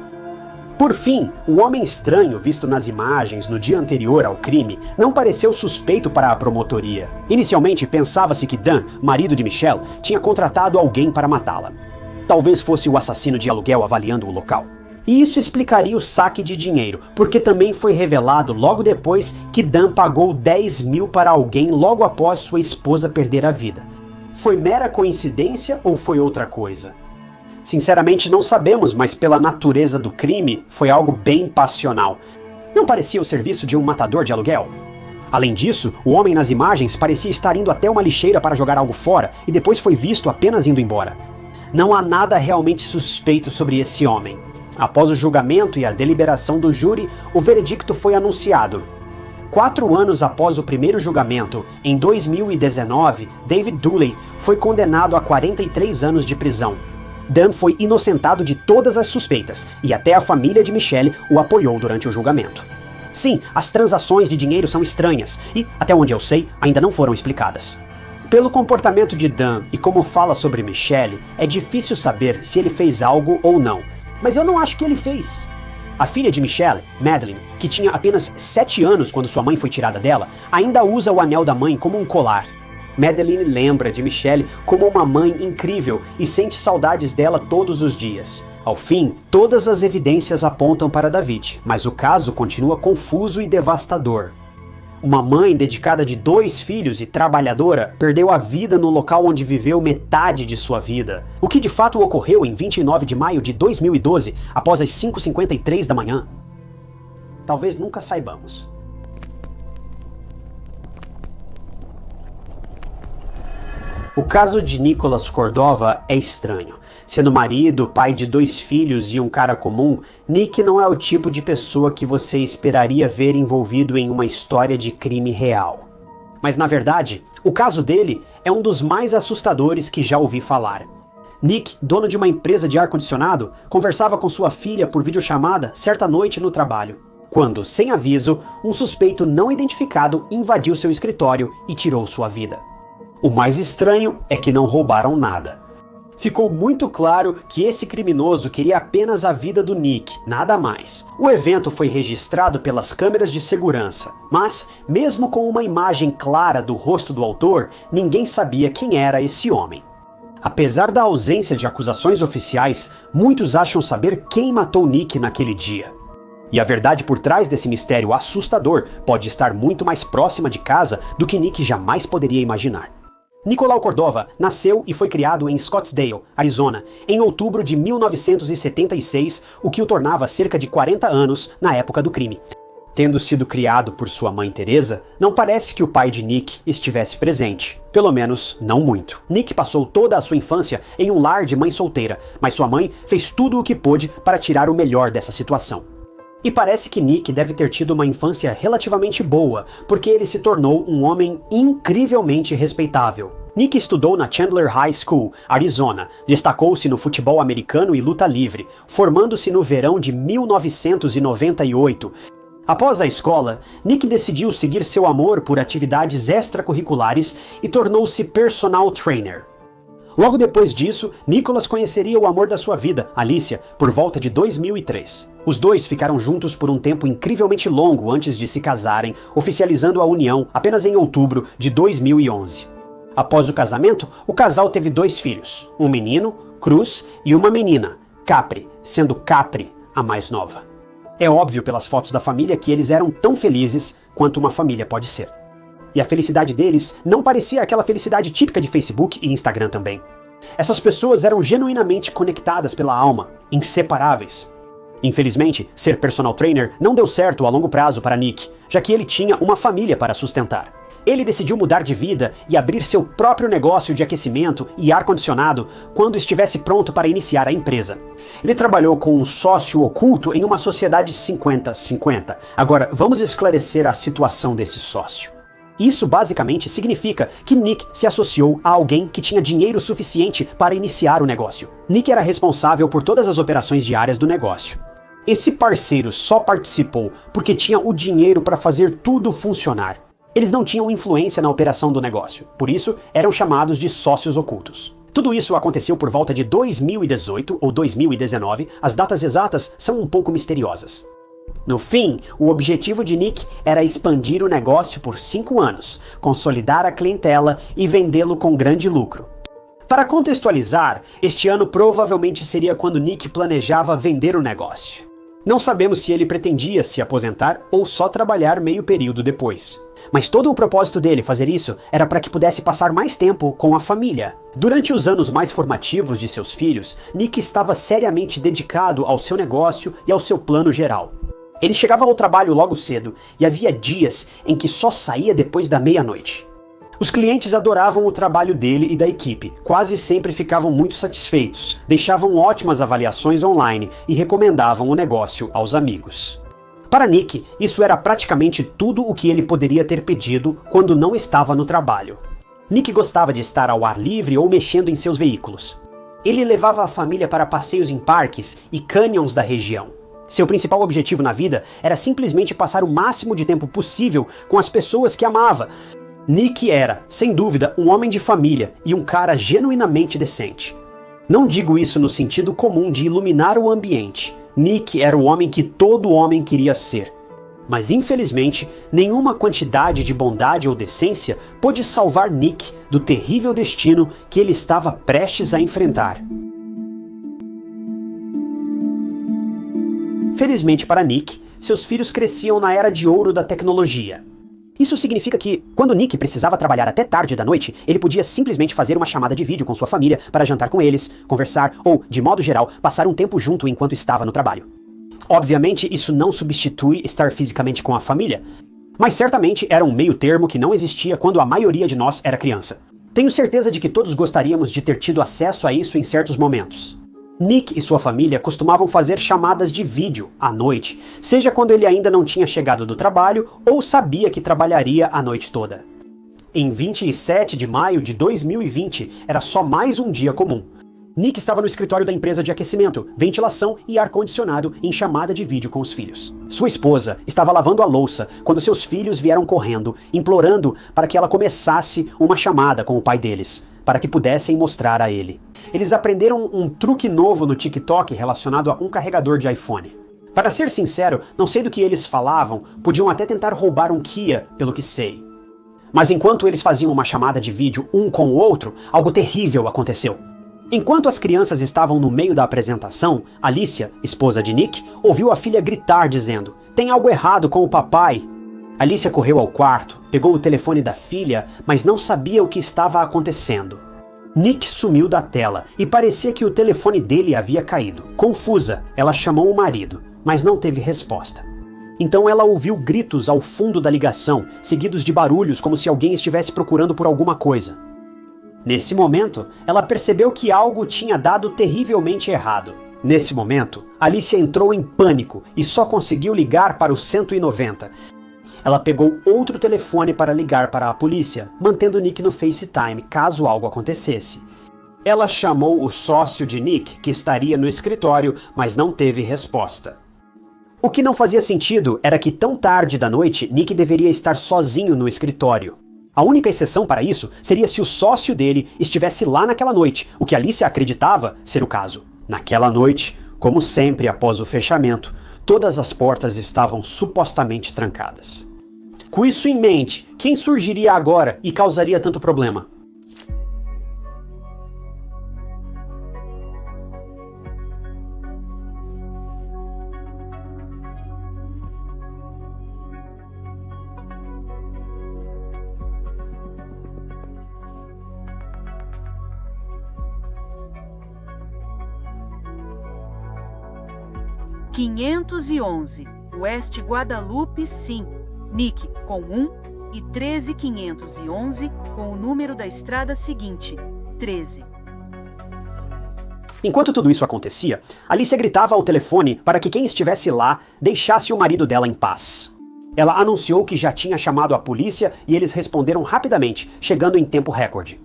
Por fim, o homem estranho visto nas imagens no dia anterior ao crime não pareceu suspeito para a promotoria. Inicialmente pensava-se que Dan, marido de Michelle, tinha contratado alguém para matá-la. Talvez fosse o assassino de aluguel avaliando o local. E isso explicaria o saque de dinheiro, porque também foi revelado logo depois que Dan pagou 10 mil para alguém logo após sua esposa perder a vida. Foi mera coincidência ou foi outra coisa? Sinceramente não sabemos, mas pela natureza do crime, foi algo bem passional. Não parecia o serviço de um matador de aluguel? Além disso, o homem nas imagens parecia estar indo até uma lixeira para jogar algo fora e depois foi visto apenas indo embora. Não há nada realmente suspeito sobre esse homem. Após o julgamento e a deliberação do júri, o veredicto foi anunciado. 4 anos após o primeiro julgamento, em 2019, David Dooley foi condenado a 43 anos de prisão. Dan foi inocentado de todas as suspeitas, e até a família de Michelle o apoiou durante o julgamento. Sim, as transações de dinheiro são estranhas, e, até onde eu sei, ainda não foram explicadas. Pelo comportamento de Dan e como fala sobre Michelle, é difícil saber se ele fez algo ou não. Mas eu não acho que ele fez. A filha de Michelle, Madeleine, que tinha apenas 7 anos quando sua mãe foi tirada dela, ainda usa o anel da mãe como um colar. Madeleine lembra de Michelle como uma mãe incrível e sente saudades dela todos os dias. Ao fim, todas as evidências apontam para David, mas o caso continua confuso e devastador. Uma mãe dedicada de 2 filhos e trabalhadora perdeu a vida no local onde viveu metade de sua vida. O que de fato ocorreu em 29 de maio de 2012, após as 5h53 da manhã? Talvez nunca saibamos. O caso de Nicholas Cordova é estranho. Sendo marido, pai de 2 filhos e um cara comum, Nick não é o tipo de pessoa que você esperaria ver envolvido em uma história de crime real. Mas na verdade, o caso dele é um dos mais assustadores que já ouvi falar. Nick, dono de uma empresa de ar-condicionado, conversava com sua filha por videochamada certa noite no trabalho, quando, sem aviso, um suspeito não identificado invadiu seu escritório e tirou sua vida. O mais estranho é que não roubaram nada. Ficou muito claro que esse criminoso queria apenas a vida do Nick, nada mais. O evento foi registrado pelas câmeras de segurança, mas, mesmo com uma imagem clara do rosto do autor, ninguém sabia quem era esse homem. Apesar da ausência de acusações oficiais, muitos acham saber quem matou Nick naquele dia. E a verdade por trás desse mistério assustador pode estar muito mais próxima de casa do que Nick jamais poderia imaginar. Nicolau Cordova nasceu e foi criado em Scottsdale, Arizona, em outubro de 1976, o que o tornava cerca de 40 anos na época do crime. Tendo sido criado por sua mãe Teresa, não parece que o pai de Nick estivesse presente. Pelo menos, não muito. Nick passou toda a sua infância em um lar de mãe solteira, mas sua mãe fez tudo o que pôde para tirar o melhor dessa situação. E parece que Nick deve ter tido uma infância relativamente boa, porque ele se tornou um homem incrivelmente respeitável. Nick estudou na Chandler High School, Arizona, destacou-se no futebol americano e luta livre, formando-se no verão de 1998. Após a escola, Nick decidiu seguir seu amor por atividades extracurriculares e tornou-se personal trainer. Logo depois disso, Nicholas conheceria o amor da sua vida, Alicia, por volta de 2003. Os dois ficaram juntos por um tempo incrivelmente longo antes de se casarem, oficializando a união apenas em outubro de 2011. Após o casamento, o casal teve 2 filhos, um menino, Cruz, e uma menina, Capri, sendo Capri a mais nova. É óbvio pelas fotos da família que eles eram tão felizes quanto uma família pode ser. E a felicidade deles não parecia aquela felicidade típica de Facebook e Instagram também. Essas pessoas eram genuinamente conectadas pela alma, inseparáveis. Infelizmente, ser personal trainer não deu certo a longo prazo para Nick, já que ele tinha uma família para sustentar. Ele decidiu mudar de vida e abrir seu próprio negócio de aquecimento e ar-condicionado quando estivesse pronto para iniciar a empresa. Ele trabalhou com um sócio oculto em uma sociedade 50-50. Agora, vamos esclarecer a situação desse sócio. Isso basicamente significa que Nick se associou a alguém que tinha dinheiro suficiente para iniciar o negócio. Nick era responsável por todas as operações diárias do negócio. Esse parceiro só participou porque tinha o dinheiro para fazer tudo funcionar. Eles não tinham influência na operação do negócio, por isso eram chamados de sócios ocultos. Tudo isso aconteceu por volta de 2018 ou 2019, as datas exatas são um pouco misteriosas. No fim, o objetivo de Nick era expandir o negócio por 5 anos, consolidar a clientela e vendê-lo com grande lucro. Para contextualizar, este ano provavelmente seria quando Nick planejava vender o negócio. Não sabemos se ele pretendia se aposentar ou só trabalhar meio período depois. Mas todo o propósito dele fazer isso era para que pudesse passar mais tempo com a família. Durante os anos mais formativos de seus filhos, Nick estava seriamente dedicado ao seu negócio e ao seu plano geral. Ele chegava ao trabalho logo cedo e havia dias em que só saía depois da meia-noite. Os clientes adoravam o trabalho dele e da equipe, quase sempre ficavam muito satisfeitos, deixavam ótimas avaliações online e recomendavam o negócio aos amigos. Para Nick, isso era praticamente tudo o que ele poderia ter pedido quando não estava no trabalho. Nick gostava de estar ao ar livre ou mexendo em seus veículos. Ele levava a família para passeios em parques e canyons da região. Seu principal objetivo na vida era simplesmente passar o máximo de tempo possível com as pessoas que amava. Nick era, sem dúvida, um homem de família e um cara genuinamente decente. Não digo isso no sentido comum de iluminar o ambiente. Nick era o homem que todo homem queria ser. Mas infelizmente, nenhuma quantidade de bondade ou decência pôde salvar Nick do terrível destino que ele estava prestes a enfrentar. Felizmente para Nick, seus filhos cresciam na era de ouro da tecnologia. Isso significa que, quando Nick precisava trabalhar até tarde da noite, ele podia simplesmente fazer uma chamada de vídeo com sua família para jantar com eles, conversar ou, de modo geral, passar um tempo junto enquanto estava no trabalho. Obviamente, isso não substitui estar fisicamente com a família, mas certamente era um meio termo que não existia quando a maioria de nós era criança. Tenho certeza de que todos gostaríamos de ter tido acesso a isso em certos momentos. Nick e sua família costumavam fazer chamadas de vídeo à noite, seja quando ele ainda não tinha chegado do trabalho ou sabia que trabalharia a noite toda. Em 27 de maio de 2020, era só mais um dia comum. Nick estava no escritório da empresa de aquecimento, ventilação e ar-condicionado em chamada de vídeo com os filhos. Sua esposa estava lavando a louça quando seus filhos vieram correndo, implorando para que ela começasse uma chamada com o pai deles, para que pudessem mostrar a ele. Eles aprenderam um truque novo no TikTok relacionado a um carregador de iPhone. Para ser sincero, não sei do que eles falavam, podiam até tentar roubar um Kia, pelo que sei. Mas enquanto eles faziam uma chamada de vídeo um com o outro, algo terrível aconteceu. Enquanto as crianças estavam no meio da apresentação, Alicia, esposa de Nick, ouviu a filha gritar dizendo: "Tem algo errado com o papai." Alicia correu ao quarto, pegou o telefone da filha, mas não sabia o que estava acontecendo. Nick sumiu da tela e parecia que o telefone dele havia caído. Confusa, ela chamou o marido, mas não teve resposta. Então ela ouviu gritos ao fundo da ligação, seguidos de barulhos como se alguém estivesse procurando por alguma coisa. Nesse momento, ela percebeu que algo tinha dado terrivelmente errado. Nesse momento, Alicia entrou em pânico e só conseguiu ligar para o 190. Ela pegou outro telefone para ligar para a polícia, mantendo Nick no FaceTime caso algo acontecesse. Ela chamou o sócio de Nick, que estaria no escritório, mas não teve resposta. O que não fazia sentido era que tão tarde da noite, Nick deveria estar sozinho no escritório. A única exceção para isso seria se o sócio dele estivesse lá naquela noite, o que Alicia acreditava ser o caso. Naquela noite, como sempre após o fechamento, todas as portas estavam supostamente trancadas. Com isso em mente, quem surgiria agora e causaria tanto problema? (511) West Guadalupe, sim. Nick com 1 e 13511 com o número da estrada seguinte, 13. Enquanto tudo isso acontecia, Alicia gritava ao telefone para que quem estivesse lá deixasse o marido dela em paz. Ela anunciou que já tinha chamado a polícia e eles responderam rapidamente, chegando em tempo recorde.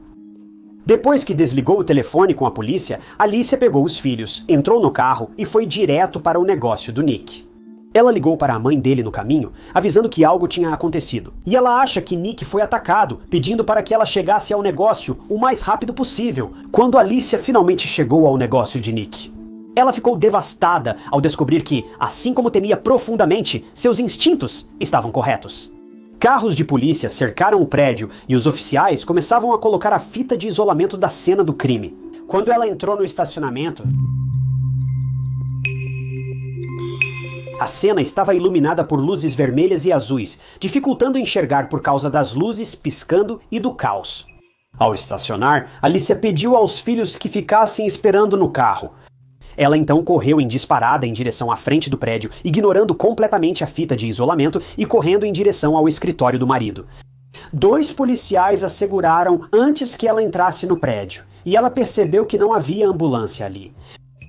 Depois que desligou o telefone com a polícia, Alicia pegou os filhos, entrou no carro e foi direto para o negócio do Nick. Ela ligou para a mãe dele no caminho, avisando que algo tinha acontecido. E ela acha que Nick foi atacado, pedindo para que ela chegasse ao negócio o mais rápido possível, quando Alicia finalmente chegou ao negócio de Nick. Ela ficou devastada ao descobrir que, assim como temia profundamente, seus instintos estavam corretos. Carros de polícia cercaram o prédio e os oficiais começavam a colocar a fita de isolamento da cena do crime. Quando ela entrou no estacionamento, a cena estava iluminada por luzes vermelhas e azuis, dificultando enxergar por causa das luzes piscando e do caos. Ao estacionar, Alicia pediu aos filhos que ficassem esperando no carro. Ela então correu em disparada em direção à frente do prédio, ignorando completamente a fita de isolamento e correndo em direção ao escritório do marido. 2 policiais a seguraram antes que ela entrasse no prédio, e ela percebeu que não havia ambulância ali.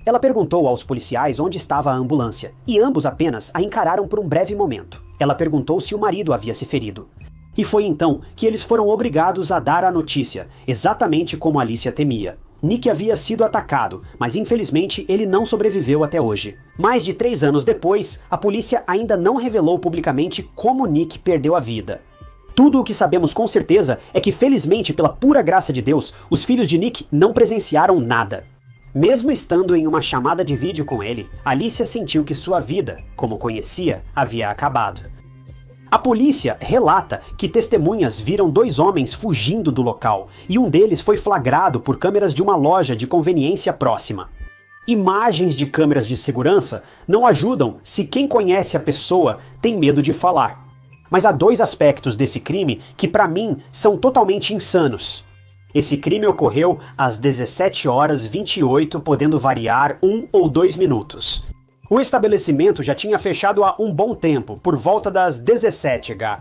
Ela perguntou aos policiais onde estava a ambulância, e ambos apenas a encararam por um breve momento. Ela perguntou se o marido havia se ferido. E foi então que eles foram obrigados a dar a notícia, exatamente como Alicia temia. Nick havia sido atacado, mas infelizmente ele não sobreviveu até hoje. Mais de 3 anos depois, a polícia ainda não revelou publicamente como Nick perdeu a vida. Tudo o que sabemos com certeza é que, felizmente, pela pura graça de Deus, os filhos de Nick não presenciaram nada. Mesmo estando em uma chamada de vídeo com ele, Alicia sentiu que sua vida, como conhecia, havia acabado. A polícia relata que testemunhas viram 2 homens fugindo do local, e um deles foi flagrado por câmeras de uma loja de conveniência próxima. Imagens de câmeras de segurança não ajudam se quem conhece a pessoa tem medo de falar. Mas há 2 aspectos desse crime que, para mim, são totalmente insanos. Esse crime ocorreu às 17h28, podendo variar 1 ou 2 minutos. O estabelecimento já tinha fechado há um bom tempo, por volta das 17h.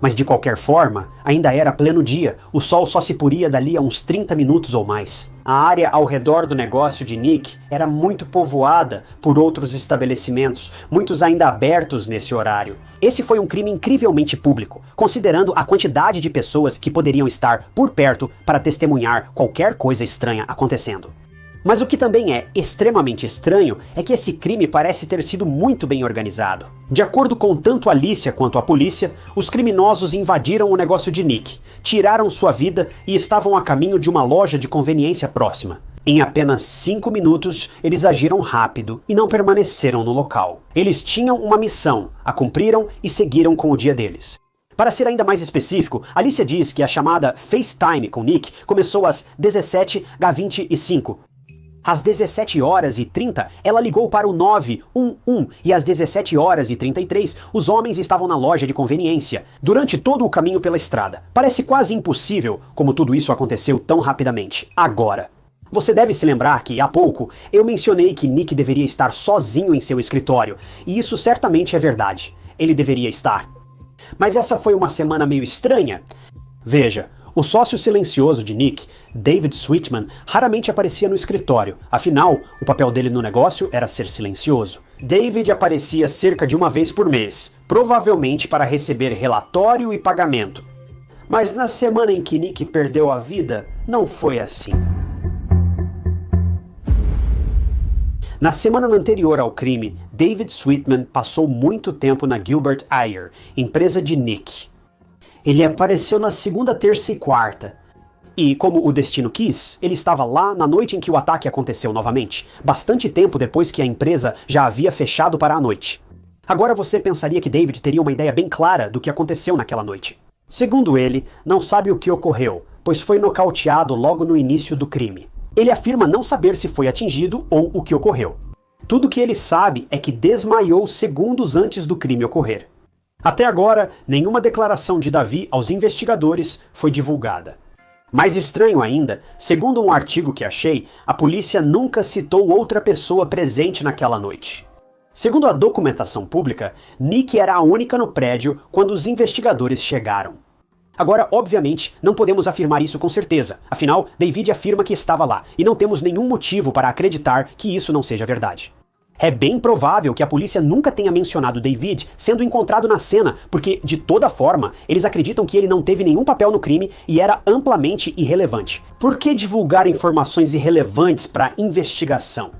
Mas de qualquer forma, ainda era pleno dia, o sol só se poria dali a uns 30 minutos ou mais. A área ao redor do negócio de Nick era muito povoada por outros estabelecimentos, muitos ainda abertos nesse horário. Esse foi um crime incrivelmente público, considerando a quantidade de pessoas que poderiam estar por perto para testemunhar qualquer coisa estranha acontecendo. Mas o que também é extremamente estranho é que esse crime parece ter sido muito bem organizado. De acordo com tanto Alicia quanto a polícia, os criminosos invadiram o negócio de Nick, tiraram sua vida e estavam a caminho de uma loja de conveniência próxima. Em apenas 5 minutos, eles agiram rápido e não permaneceram no local. Eles tinham uma missão, a cumpriram e seguiram com o dia deles. Para ser ainda mais específico, Alicia diz que a chamada FaceTime com Nick começou às 17h25. Às 17h30, ela ligou para o 911 e às 17h33, os homens estavam na loja de conveniência, durante todo o caminho pela estrada. Parece quase impossível como tudo isso aconteceu tão rapidamente. Agora, você deve se lembrar que, há pouco, eu mencionei que Nick deveria estar sozinho em seu escritório, e isso certamente é verdade. Ele deveria estar. Mas essa foi uma semana meio estranha. Veja, o sócio silencioso de Nick, David Sweetman, raramente aparecia no escritório. Afinal, o papel dele no negócio era ser silencioso. David aparecia cerca de uma vez por mês, provavelmente para receber relatório e pagamento. Mas na semana em que Nick perdeu a vida, não foi assim. Na semana anterior ao crime, David Sweetman passou muito tempo na Gilbert Ayer, empresa de Nick. Ele apareceu na segunda, terça e quarta. E, como o destino quis, ele estava lá na noite em que o ataque aconteceu novamente, bastante tempo depois que a empresa já havia fechado para a noite. Agora você pensaria que David teria uma ideia bem clara do que aconteceu naquela noite. Segundo ele, não sabe o que ocorreu, pois foi nocauteado logo no início do crime. Ele afirma não saber se foi atingido ou o que ocorreu. Tudo que ele sabe é que desmaiou segundos antes do crime ocorrer. Até agora, nenhuma declaração de Davi aos investigadores foi divulgada. Mais estranho ainda, segundo um artigo que achei, a polícia nunca citou outra pessoa presente naquela noite. Segundo a documentação pública, Nick era a única no prédio quando os investigadores chegaram. Agora, obviamente, não podemos afirmar isso com certeza, afinal, David afirma que estava lá, e não temos nenhum motivo para acreditar que isso não seja verdade. É bem provável que a polícia nunca tenha mencionado David sendo encontrado na cena, porque, de toda forma, eles acreditam que ele não teve nenhum papel no crime e era amplamente irrelevante. Por que divulgar informações irrelevantes para a investigação?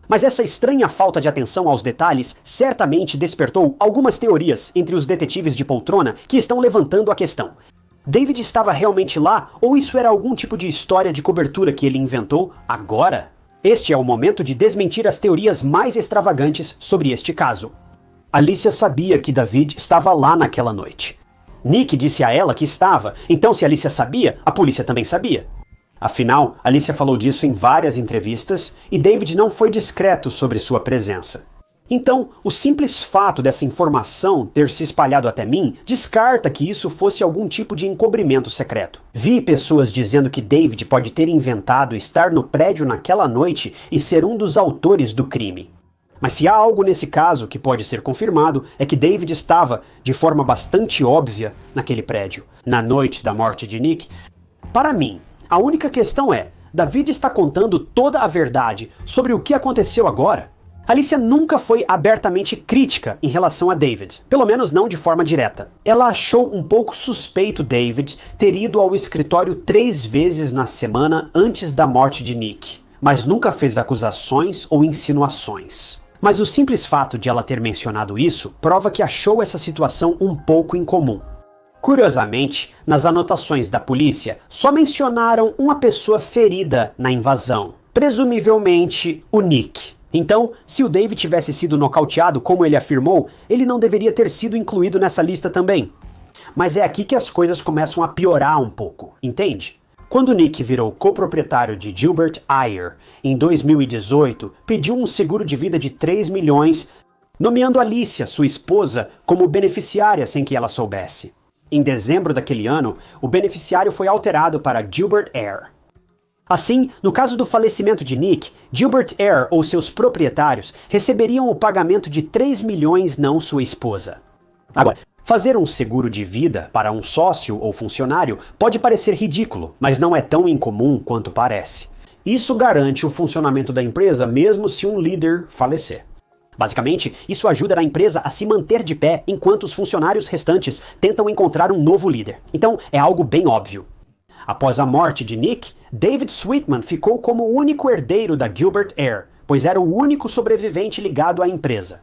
Mas essa estranha falta de atenção aos detalhes certamente despertou algumas teorias entre os detetives de poltrona que estão levantando a questão. David estava realmente lá, ou isso era algum tipo de história de cobertura que ele inventou agora? Este é o momento de desmentir as teorias mais extravagantes sobre este caso. Alicia sabia que David estava lá naquela noite. Nick disse a ela que estava, então se Alicia sabia, a polícia também sabia. Afinal, Alicia falou disso em várias entrevistas e David não foi discreto sobre sua presença. Então, o simples fato dessa informação ter se espalhado até mim descarta que isso fosse algum tipo de encobrimento secreto. Vi pessoas dizendo que David pode ter inventado estar no prédio naquela noite e ser um dos autores do crime. Mas se há algo nesse caso que pode ser confirmado, é que David estava, de forma bastante óbvia, naquele prédio, na noite da morte de Nick. Para mim, a única questão é, David está contando toda a verdade sobre o que aconteceu agora? Alicia nunca foi abertamente crítica em relação a David, pelo menos não de forma direta. Ela achou um pouco suspeito David ter ido ao escritório 3 vezes na semana antes da morte de Nick, mas nunca fez acusações ou insinuações. Mas o simples fato de ela ter mencionado isso prova que achou essa situação um pouco incomum. Curiosamente, nas anotações da polícia, só mencionaram uma pessoa ferida na invasão, presumivelmente o Nick. Então, se o David tivesse sido nocauteado como ele afirmou, ele não deveria ter sido incluído nessa lista também. Mas é aqui que as coisas começam a piorar um pouco, entende? Quando Nick virou coproprietário de Gilbert Ayer em 2018, pediu um seguro de vida de 3 milhões, nomeando Alicia, sua esposa, como beneficiária sem que ela soubesse. Em dezembro daquele ano, o beneficiário foi alterado para Gilbert Ayer. Assim, no caso do falecimento de Nick, Gilbert Ayer ou seus proprietários receberiam o pagamento de 3 milhões, não sua esposa. Agora, Fazer um seguro de vida para um sócio ou funcionário pode parecer ridículo, mas não é tão incomum quanto parece. Isso garante o funcionamento da empresa mesmo se um líder falecer. Basicamente, isso ajuda a empresa a se manter de pé enquanto os funcionários restantes tentam encontrar um novo líder. Então, é algo bem óbvio. Após a morte de Nick, David Sweetman ficou como o único herdeiro da Gilbert Air, pois era o único sobrevivente ligado à empresa.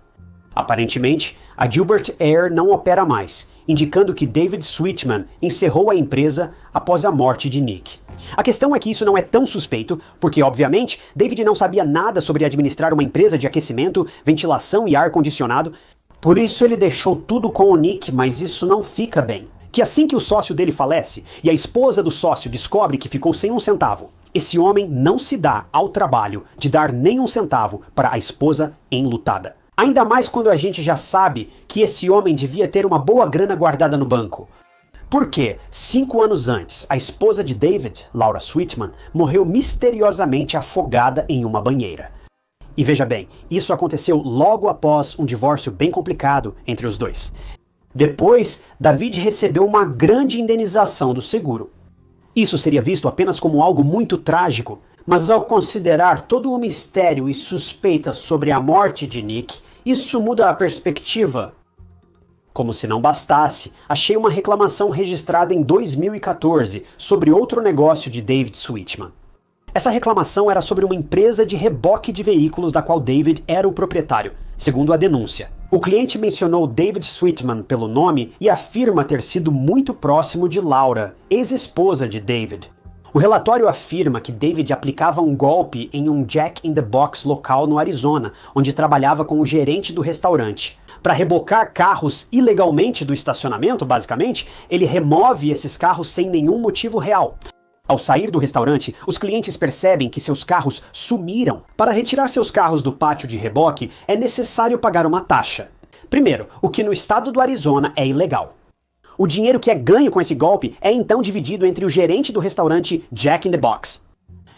Aparentemente, a Gilbert Air não opera mais, indicando que David Sweetman encerrou a empresa após a morte de Nick. A questão é que isso não é tão suspeito, porque, obviamente, David não sabia nada sobre administrar uma empresa de aquecimento, ventilação e ar-condicionado, por isso ele deixou tudo com o Nick, mas isso não fica bem. Que assim que o sócio dele falece e a esposa do sócio descobre que ficou sem um centavo, esse homem não se dá ao trabalho de dar nem um centavo para a esposa enlutada. Ainda mais quando a gente já sabe que esse homem devia ter uma boa grana guardada no banco. Porque, 5 anos antes, a esposa de David, Laura Sweetman, morreu misteriosamente afogada em uma banheira. E veja bem, isso aconteceu logo após um divórcio bem complicado entre os dois. Depois, David recebeu uma grande indenização do seguro. Isso seria visto apenas como algo muito trágico, mas ao considerar todo o mistério e suspeita sobre a morte de Nick, isso muda a perspectiva. Como se não bastasse, achei uma reclamação registrada em 2014 sobre outro negócio de David Sweetman. Essa reclamação era sobre uma empresa de reboque de veículos da qual David era o proprietário, segundo a denúncia. O cliente mencionou David Sweetman pelo nome e afirma ter sido muito próximo de Laura, ex-esposa de David. O relatório afirma que David aplicava um golpe em um Jack in the Box local no Arizona, onde trabalhava com o gerente do restaurante. Para rebocar carros ilegalmente do estacionamento, basicamente, ele remove esses carros sem nenhum motivo real. Ao sair do restaurante, os clientes percebem que seus carros sumiram. Para retirar seus carros do pátio de reboque, é necessário pagar uma taxa. Primeiro, o que no estado do Arizona é ilegal. O dinheiro que é ganho com esse golpe é então dividido entre o gerente do restaurante Jack in the Box.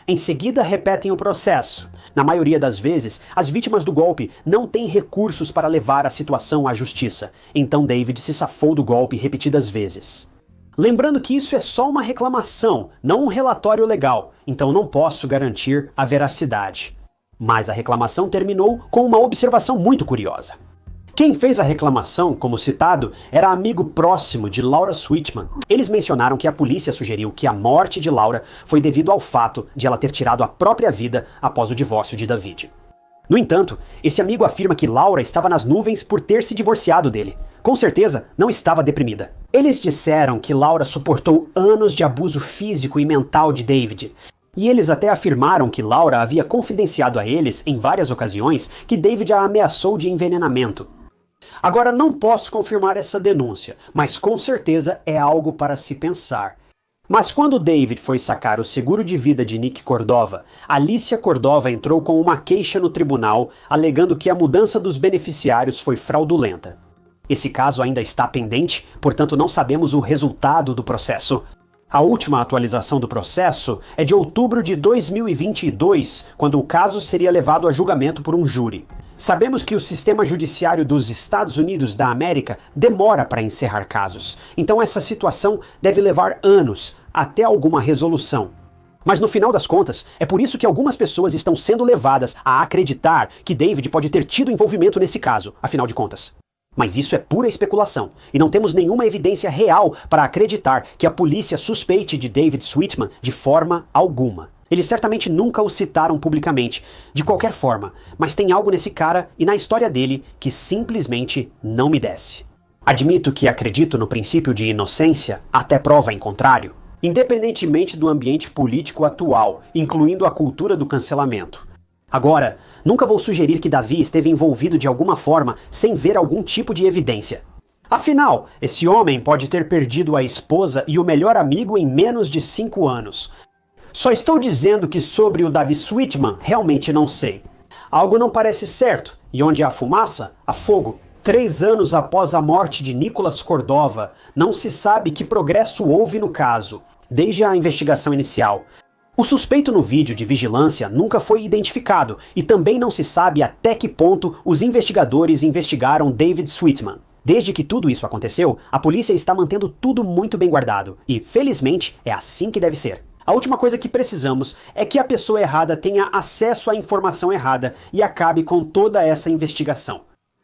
Em seguida, repetem o processo. Na maioria das vezes, as vítimas do golpe não têm recursos para levar a situação à justiça, então David se safou do golpe repetidas vezes. Lembrando que isso é só uma reclamação, não um relatório legal, então não posso garantir a veracidade. Mas a reclamação terminou com uma observação muito curiosa. Quem fez a reclamação, como citado, era amigo próximo de Laura Sweetman. Eles mencionaram que a polícia sugeriu que a morte de Laura foi devido ao fato de ela ter tirado a própria vida após o divórcio de David. No entanto, esse amigo afirma que Laura estava nas nuvens por ter se divorciado dele. Com certeza, não estava deprimida. Eles disseram que Laura suportou anos de abuso físico e mental de David. E eles até afirmaram que Laura havia confidenciado a eles, em várias ocasiões, que David a ameaçou de envenenamento. Agora, não posso confirmar essa denúncia, mas com certeza é algo para se pensar. Mas quando David foi sacar o seguro de vida de Nick Cordova, Alicia Cordova entrou com uma queixa no tribunal, alegando que a mudança dos beneficiários foi fraudulenta. Esse caso ainda está pendente, portanto não sabemos o resultado do processo. A última atualização do processo é de outubro de 2022, quando o caso seria levado a julgamento por um júri. Sabemos que o sistema judiciário dos Estados Unidos da América demora para encerrar casos, então essa situação deve levar anos até alguma resolução. Mas no final das contas, é por isso que algumas pessoas estão sendo levadas a acreditar que David pode ter tido envolvimento nesse caso, afinal de contas. Mas isso é pura especulação, e não temos nenhuma evidência real para acreditar que a polícia suspeite de David Sweetman de forma alguma. Eles certamente nunca o citaram publicamente, de qualquer forma, mas tem algo nesse cara e na história dele que simplesmente não me desce. Admito que acredito no princípio de inocência, até prova em contrário, independentemente do ambiente político atual, incluindo a cultura do cancelamento. Agora, nunca vou sugerir que Davi esteve envolvido de alguma forma sem ver algum tipo de evidência. Afinal, esse homem pode ter perdido a esposa e o melhor amigo em menos de 5 anos. Só estou dizendo que sobre o Davi Sweetman realmente não sei. Algo não parece certo, e onde há fumaça, há fogo. 3 anos após a morte de Nicholas Cordova, não se sabe que progresso houve no caso, desde a investigação inicial. O suspeito no vídeo de vigilância nunca foi identificado, e também não se sabe até que ponto os investigadores investigaram David Sweetman. Desde que tudo isso aconteceu, a polícia está mantendo tudo muito bem guardado, e felizmente é assim que deve ser. A última coisa que precisamos é que a pessoa errada tenha acesso à informação errada e acabe com toda essa investigação.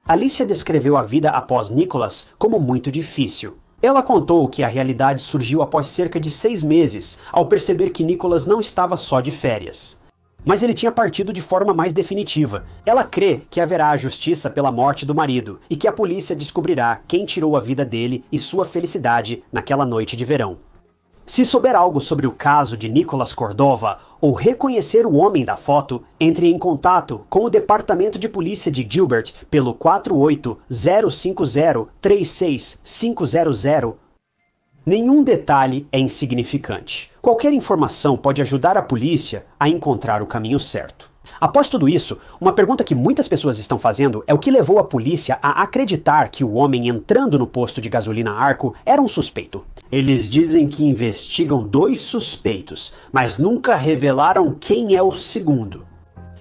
Alicia descreveu a vida após Nicholas como muito difícil. Ela contou que a realidade surgiu após cerca de 6 meses, ao perceber que Nicholas não estava só de férias. Mas ele tinha partido de forma mais definitiva. Ela crê que haverá justiça pela morte do marido e que a polícia descobrirá quem tirou a vida dele e sua felicidade naquela noite de verão. Se souber algo sobre o caso de Nicholas Cordova ou reconhecer o homem da foto, entre em contato com o Departamento de Polícia de Gilbert pelo 48-050-36500. Nenhum detalhe é insignificante. Qualquer informação pode ajudar a polícia a encontrar o caminho certo. Após tudo isso, uma pergunta que muitas pessoas estão fazendo é o que levou a polícia a acreditar que o homem entrando no posto de gasolina Arco era um suspeito. Eles dizem que investigam 2 suspeitos, mas nunca revelaram quem é o segundo.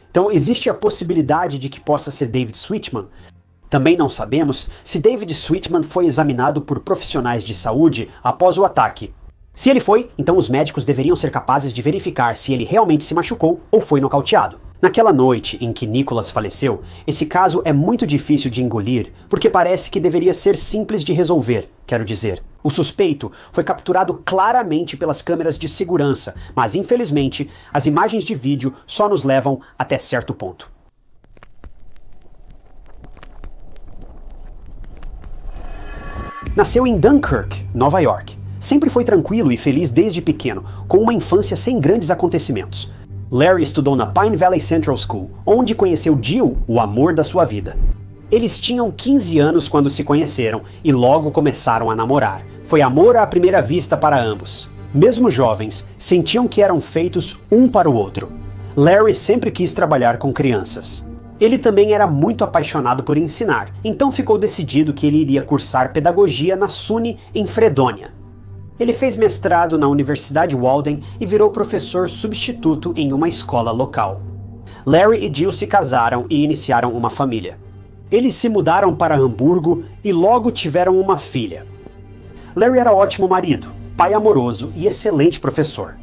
Então existe a possibilidade de que possa ser David Switchman. Também não sabemos se David Switchman foi examinado por profissionais de saúde após o ataque. Se ele foi, então os médicos deveriam ser capazes de verificar se ele realmente se machucou ou foi nocauteado. Naquela noite em que Nicholas faleceu, esse caso é muito difícil de engolir, porque parece que deveria ser simples de resolver, quero dizer. O suspeito foi capturado claramente pelas câmeras de segurança, mas infelizmente as imagens de vídeo só nos levam até certo ponto. Nasceu em Dunkirk, Nova York. Sempre foi tranquilo e feliz desde pequeno, com uma infância sem grandes acontecimentos. Larry estudou na Pine Valley Central School, onde conheceu Jill, o amor da sua vida. Eles tinham 15 anos quando se conheceram e logo começaram a namorar. Foi amor à primeira vista para ambos. Mesmo jovens, sentiam que eram feitos um para o outro. Larry sempre quis trabalhar com crianças. Ele também era muito apaixonado por ensinar, então ficou decidido que ele iria cursar pedagogia na SUNY em Fredonia. Ele fez mestrado na Universidade Walden e virou professor substituto em uma escola local. Larry e Jill se casaram e iniciaram uma família. Eles se mudaram para Hamburgo e logo tiveram uma filha. Larry era ótimo marido, pai amoroso e excelente professor.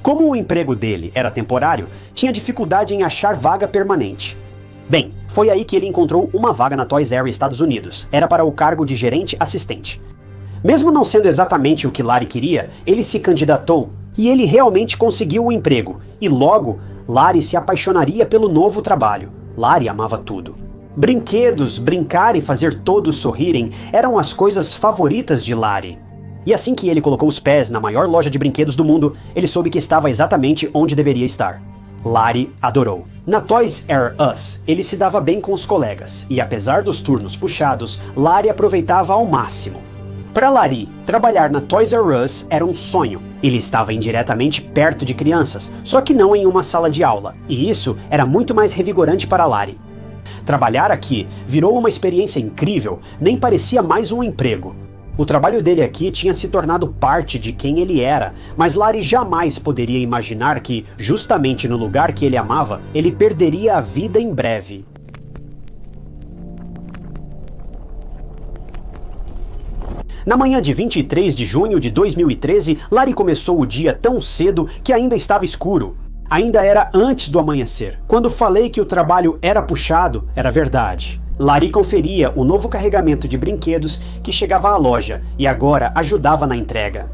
Como o emprego dele era temporário, tinha dificuldade em achar vaga permanente. Bem, foi aí que ele encontrou uma vaga na Toys R Us, Estados Unidos. Era para o cargo de gerente assistente. Mesmo não sendo exatamente o que Larry queria, ele se candidatou e ele realmente conseguiu o emprego. E logo, Larry se apaixonaria pelo novo trabalho. Larry amava tudo. Brinquedos, brincar e fazer todos sorrirem eram as coisas favoritas de Larry. E assim que ele colocou os pés na maior loja de brinquedos do mundo, ele soube que estava exatamente onde deveria estar. Larry adorou. Na Toys R Us, ele se dava bem com os colegas, e apesar dos turnos puxados, Larry aproveitava ao máximo. Para Larry, trabalhar na Toys R Us era um sonho. Ele estava indiretamente perto de crianças, só que não em uma sala de aula, e isso era muito mais revigorante para Larry. Trabalhar aqui virou uma experiência incrível, nem parecia mais um emprego. O trabalho dele aqui tinha se tornado parte de quem ele era, mas Larry jamais poderia imaginar que, justamente no lugar que ele amava, ele perderia a vida em breve. Na manhã de 23 de junho de 2013, Larry começou o dia tão cedo que ainda estava escuro. Ainda era antes do amanhecer. Quando falei que o trabalho era puxado, era verdade. Larry conferia o novo carregamento de brinquedos que chegava à loja e agora ajudava na entrega.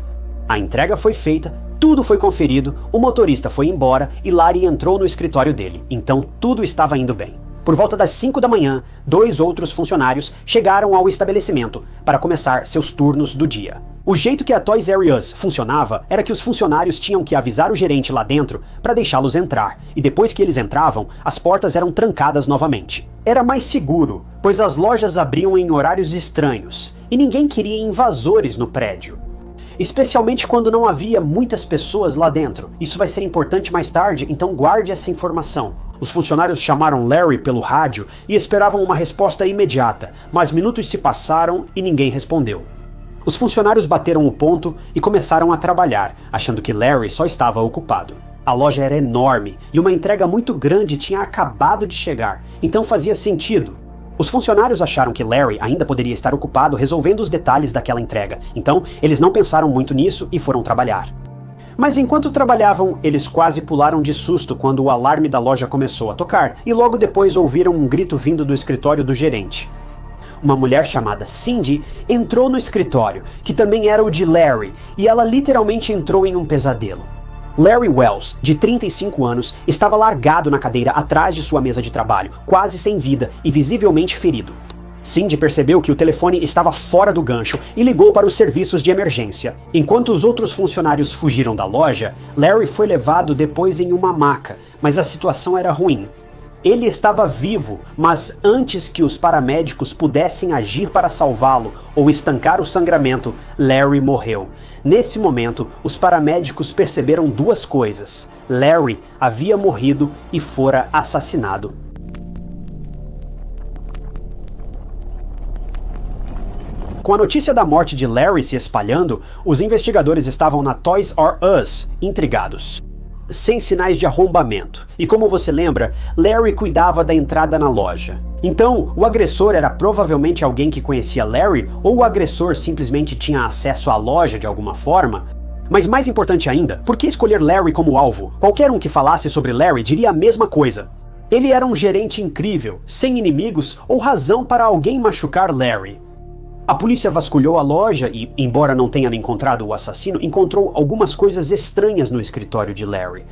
A entrega foi feita, tudo foi conferido, o motorista foi embora e Larry entrou no escritório dele, então tudo estava indo bem. Por volta das 5 da manhã, 2 outros funcionários chegaram ao estabelecimento para começar seus turnos do dia. O jeito que a Toys R Us funcionava era que os funcionários tinham que avisar o gerente lá dentro para deixá-los entrar, e depois que eles entravam, as portas eram trancadas novamente. Era mais seguro, pois as lojas abriam em horários estranhos, e ninguém queria invasores no prédio. Especialmente quando não havia muitas pessoas lá dentro. Isso vai ser importante mais tarde, então guarde essa informação. Os funcionários chamaram Larry pelo rádio e esperavam uma resposta imediata, mas minutos se passaram e ninguém respondeu. Os funcionários bateram o ponto e começaram a trabalhar, achando que Larry só estava ocupado. A loja era enorme e uma entrega muito grande tinha acabado de chegar, então fazia sentido. Os funcionários acharam que Larry ainda poderia estar ocupado resolvendo os detalhes daquela entrega, então eles não pensaram muito nisso e foram trabalhar. Mas enquanto trabalhavam, eles quase pularam de susto quando o alarme da loja começou a tocar, e logo depois ouviram um grito vindo do escritório do gerente. Uma mulher chamada Cindy entrou no escritório, que também era o de Larry, e ela literalmente entrou em um pesadelo. Larry Wells, de 35 anos, estava largado na cadeira atrás de sua mesa de trabalho, quase sem vida e visivelmente ferido. Cindy percebeu que o telefone estava fora do gancho e ligou para os serviços de emergência. Enquanto os outros funcionários fugiram da loja, Larry foi levado depois em uma maca, mas a situação era ruim. Ele estava vivo, mas antes que os paramédicos pudessem agir para salvá-lo ou estancar o sangramento, Larry morreu. Nesse momento, os paramédicos perceberam duas coisas: Larry havia morrido e fora assassinado. Com a notícia da morte de Larry se espalhando, os investigadores estavam na Toys R Us, intrigados. Sem sinais de arrombamento. E como você lembra, Larry cuidava da entrada na loja. Então, o agressor era provavelmente alguém que conhecia Larry, ou o agressor simplesmente tinha acesso à loja de alguma forma? Mas mais importante ainda, por que escolher Larry como alvo? Qualquer um que falasse sobre Larry diria a mesma coisa. Ele era um gerente incrível, sem inimigos ou razão para alguém machucar Larry. A polícia vasculhou a loja e, embora não tenha encontrado o assassino, encontrou algumas coisas estranhas no escritório de Larry.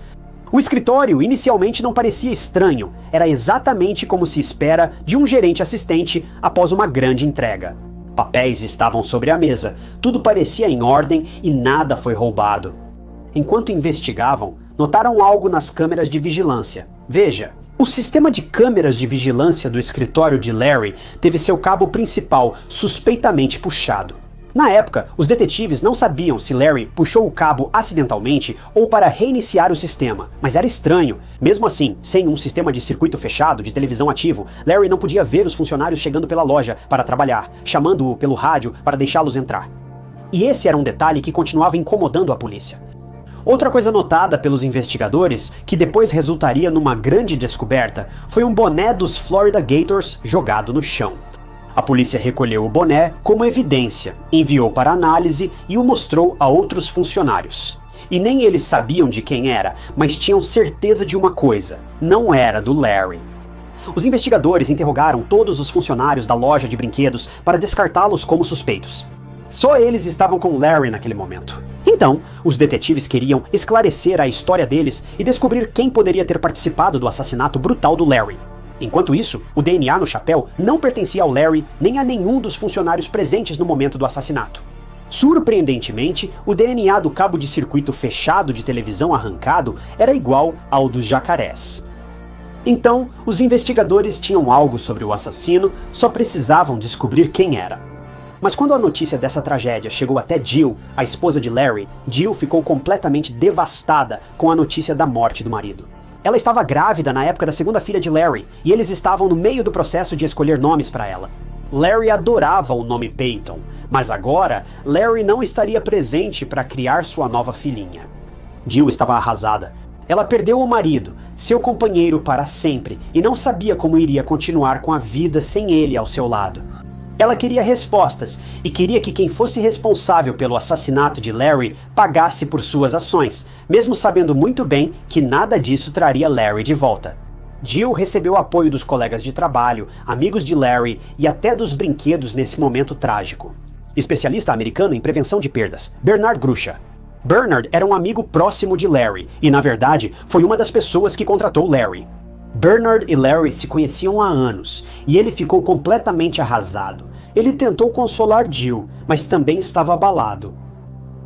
O escritório inicialmente não parecia estranho, era exatamente como se espera de um gerente assistente após uma grande entrega. Papéis estavam sobre a mesa, tudo parecia em ordem e nada foi roubado. Enquanto investigavam, notaram algo nas câmeras de vigilância. Veja. O sistema de câmeras de vigilância do escritório de Larry teve seu cabo principal suspeitamente puxado. Na época, os detetives não sabiam se Larry puxou o cabo acidentalmente ou para reiniciar o sistema, mas era estranho. Mesmo assim, sem um sistema de circuito fechado de televisão ativo, Larry não podia ver os funcionários chegando pela loja para trabalhar, chamando-o pelo rádio para deixá-los entrar. E esse era um detalhe que continuava incomodando a polícia. Outra coisa notada pelos investigadores, que depois resultaria numa grande descoberta, foi um boné dos Florida Gators jogado no chão. A polícia recolheu o boné como evidência, enviou para análise e o mostrou a outros funcionários. E nem eles sabiam de quem era, mas tinham certeza de uma coisa: não era do Larry. Os investigadores interrogaram todos os funcionários da loja de brinquedos para descartá-los como suspeitos. Só eles estavam com Larry naquele momento. Então, os detetives queriam esclarecer a história deles e descobrir quem poderia ter participado do assassinato brutal do Larry. Enquanto isso, o DNA no chapéu não pertencia ao Larry nem a nenhum dos funcionários presentes no momento do assassinato. Surpreendentemente, o DNA do cabo de circuito fechado de televisão arrancado era igual ao dos jacarés. Então, os investigadores tinham algo sobre o assassino, só precisavam descobrir quem era. Mas quando a notícia dessa tragédia chegou até Jill, a esposa de Larry, Jill ficou completamente devastada com a notícia da morte do marido. Ela estava grávida na época da segunda filha de Larry, e eles estavam no meio do processo de escolher nomes para ela. Larry adorava o nome Peyton, mas agora Larry não estaria presente para criar sua nova filhinha. Jill estava arrasada. Ela perdeu o marido, seu companheiro para sempre, e não sabia como iria continuar com a vida sem ele ao seu lado. Ela queria respostas e queria que quem fosse responsável pelo assassinato de Larry pagasse por suas ações, mesmo sabendo muito bem que nada disso traria Larry de volta. Jill recebeu apoio dos colegas de trabalho, amigos de Larry e até dos brinquedos nesse momento trágico. Especialista americano em prevenção de perdas, Bernard Grucha. Bernard era um amigo próximo de Larry e, na verdade, foi uma das pessoas que contratou Larry. Bernard e Larry se conheciam há anos, e ele ficou completamente arrasado. Ele tentou consolar Jill, mas também estava abalado.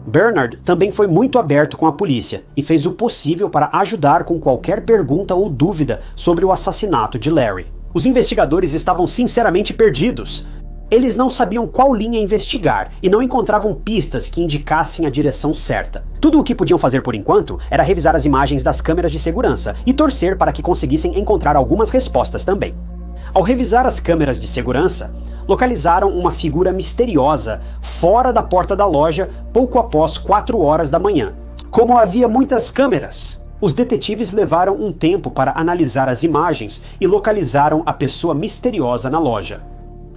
Bernard também foi muito aberto com a polícia, e fez o possível para ajudar com qualquer pergunta ou dúvida sobre o assassinato de Larry. Os investigadores estavam sinceramente perdidos. Eles não sabiam qual linha investigar e não encontravam pistas que indicassem a direção certa. Tudo o que podiam fazer por enquanto era revisar as imagens das câmeras de segurança e torcer para que conseguissem encontrar algumas respostas também. Ao revisar as câmeras de segurança, localizaram uma figura misteriosa fora da porta da loja pouco após 4 horas da manhã. Como havia muitas câmeras, Os detetives levaram um tempo para analisar as imagens e localizaram a pessoa misteriosa na loja.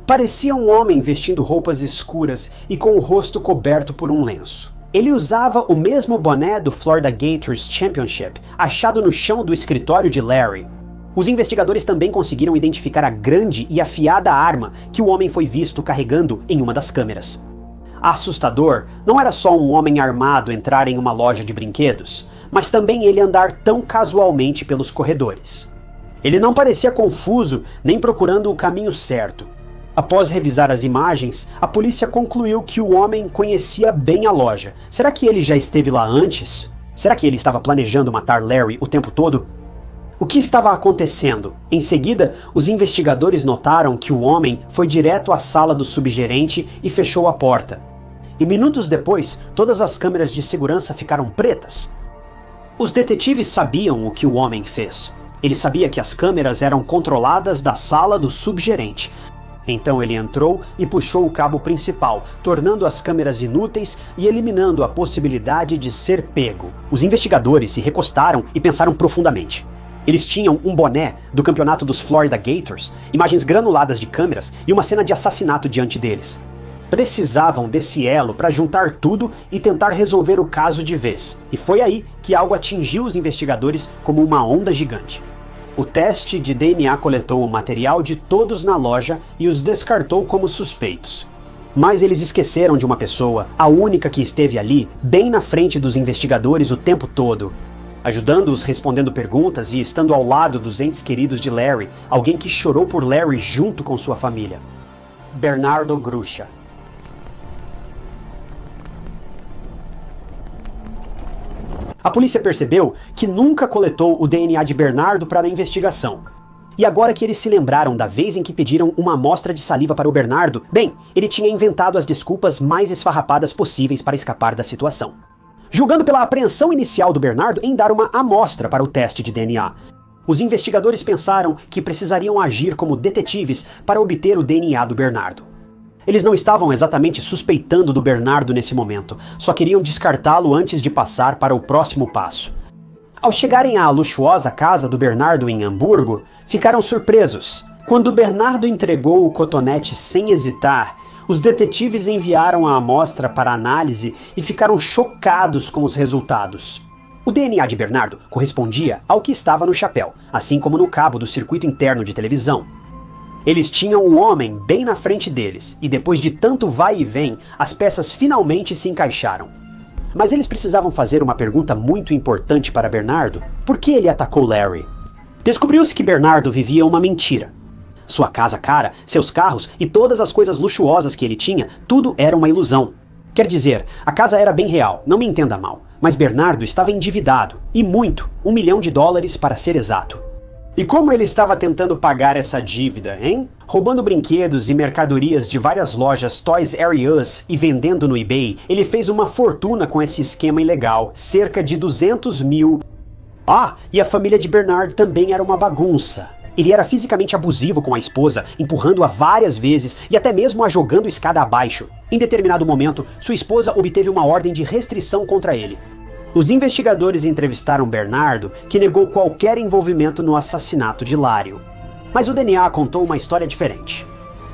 Parecia um homem vestindo roupas escuras e com o rosto coberto por um lenço. Ele usava o mesmo boné do Florida Gators Championship, achado no chão do escritório de Larry. Os investigadores também conseguiram identificar a grande e afiada arma que o homem foi visto carregando em uma das câmeras. Assustador não era só um homem armado entrar em uma loja de brinquedos, mas também ele andar tão casualmente pelos corredores. Ele não parecia confuso nem procurando o caminho certo. Após revisar as imagens, a polícia concluiu que o homem conhecia bem a loja. Será que ele já esteve lá antes? Será que ele estava planejando matar Larry o tempo todo? O que estava acontecendo? Em seguida, os investigadores notaram que o homem foi direto à sala do subgerente e fechou a porta. E minutos depois, todas as câmeras de segurança ficaram pretas. Os detetives sabiam o que o homem fez. Ele sabia que as câmeras eram controladas da sala do subgerente. Então ele entrou e puxou o cabo principal, tornando as câmeras inúteis e eliminando a possibilidade de ser pego. Os investigadores se recostaram e pensaram profundamente. Eles tinham um boné do campeonato dos Florida Gators, imagens granuladas de câmeras e uma cena de assassinato diante deles. Precisavam desse elo para juntar tudo e tentar resolver o caso de vez. E foi aí que algo atingiu os investigadores como uma onda gigante. O teste de DNA coletou o material de todos na loja e os descartou como suspeitos. Mas eles esqueceram de uma pessoa, a única que esteve ali, bem na frente dos investigadores o tempo todo, ajudando-os respondendo perguntas e estando ao lado dos entes queridos de Larry, alguém que chorou por Larry junto com sua família. Bernardo Grucha. A polícia percebeu que nunca coletou o DNA de Bernardo para a investigação. E agora que eles se lembraram da vez em que pediram uma amostra de saliva para o Bernardo, bem, ele tinha inventado as desculpas mais esfarrapadas possíveis para escapar da situação. Julgando pela apreensão inicial do Bernardo em dar uma amostra para o teste de DNA, os investigadores pensaram que precisariam agir como detetives para obter o DNA do Bernardo. Eles não estavam exatamente suspeitando do Bernardo nesse momento, só queriam descartá-lo antes de passar para o próximo passo. Ao chegarem à luxuosa casa do Bernardo em Hamburgo, ficaram surpresos. Quando o Bernardo entregou o cotonete sem hesitar, os detetives enviaram a amostra para análise e ficaram chocados com os resultados. O DNA de Bernardo correspondia ao que estava no chapéu, assim como no cabo do circuito interno de televisão. Eles tinham o homem bem na frente deles, e depois de tanto vai e vem, as peças finalmente se encaixaram. Mas eles precisavam fazer uma pergunta muito importante para Bernardo. Por que ele atacou Larry? Descobriu-se que Bernardo vivia uma mentira. Sua casa cara, seus carros e todas as coisas luxuosas que ele tinha, tudo era uma ilusão. Quer dizer, a casa era bem real, não me entenda mal, mas Bernardo estava endividado, e muito, $1 milhão para ser exato. E como ele estava tentando pagar essa dívida, hein? Roubando brinquedos e mercadorias de várias lojas Toys R Us e vendendo no eBay, ele fez uma fortuna com esse esquema ilegal, cerca de 200 mil. Ah, e a família de Bernard também era uma bagunça. Ele era fisicamente abusivo com a esposa, empurrando-a várias vezes e até mesmo a jogando escada abaixo. Em determinado momento, sua esposa obteve uma ordem de restrição contra ele. Os investigadores entrevistaram Bernardo, que negou qualquer envolvimento no assassinato de Lário. Mas o DNA contou uma história diferente.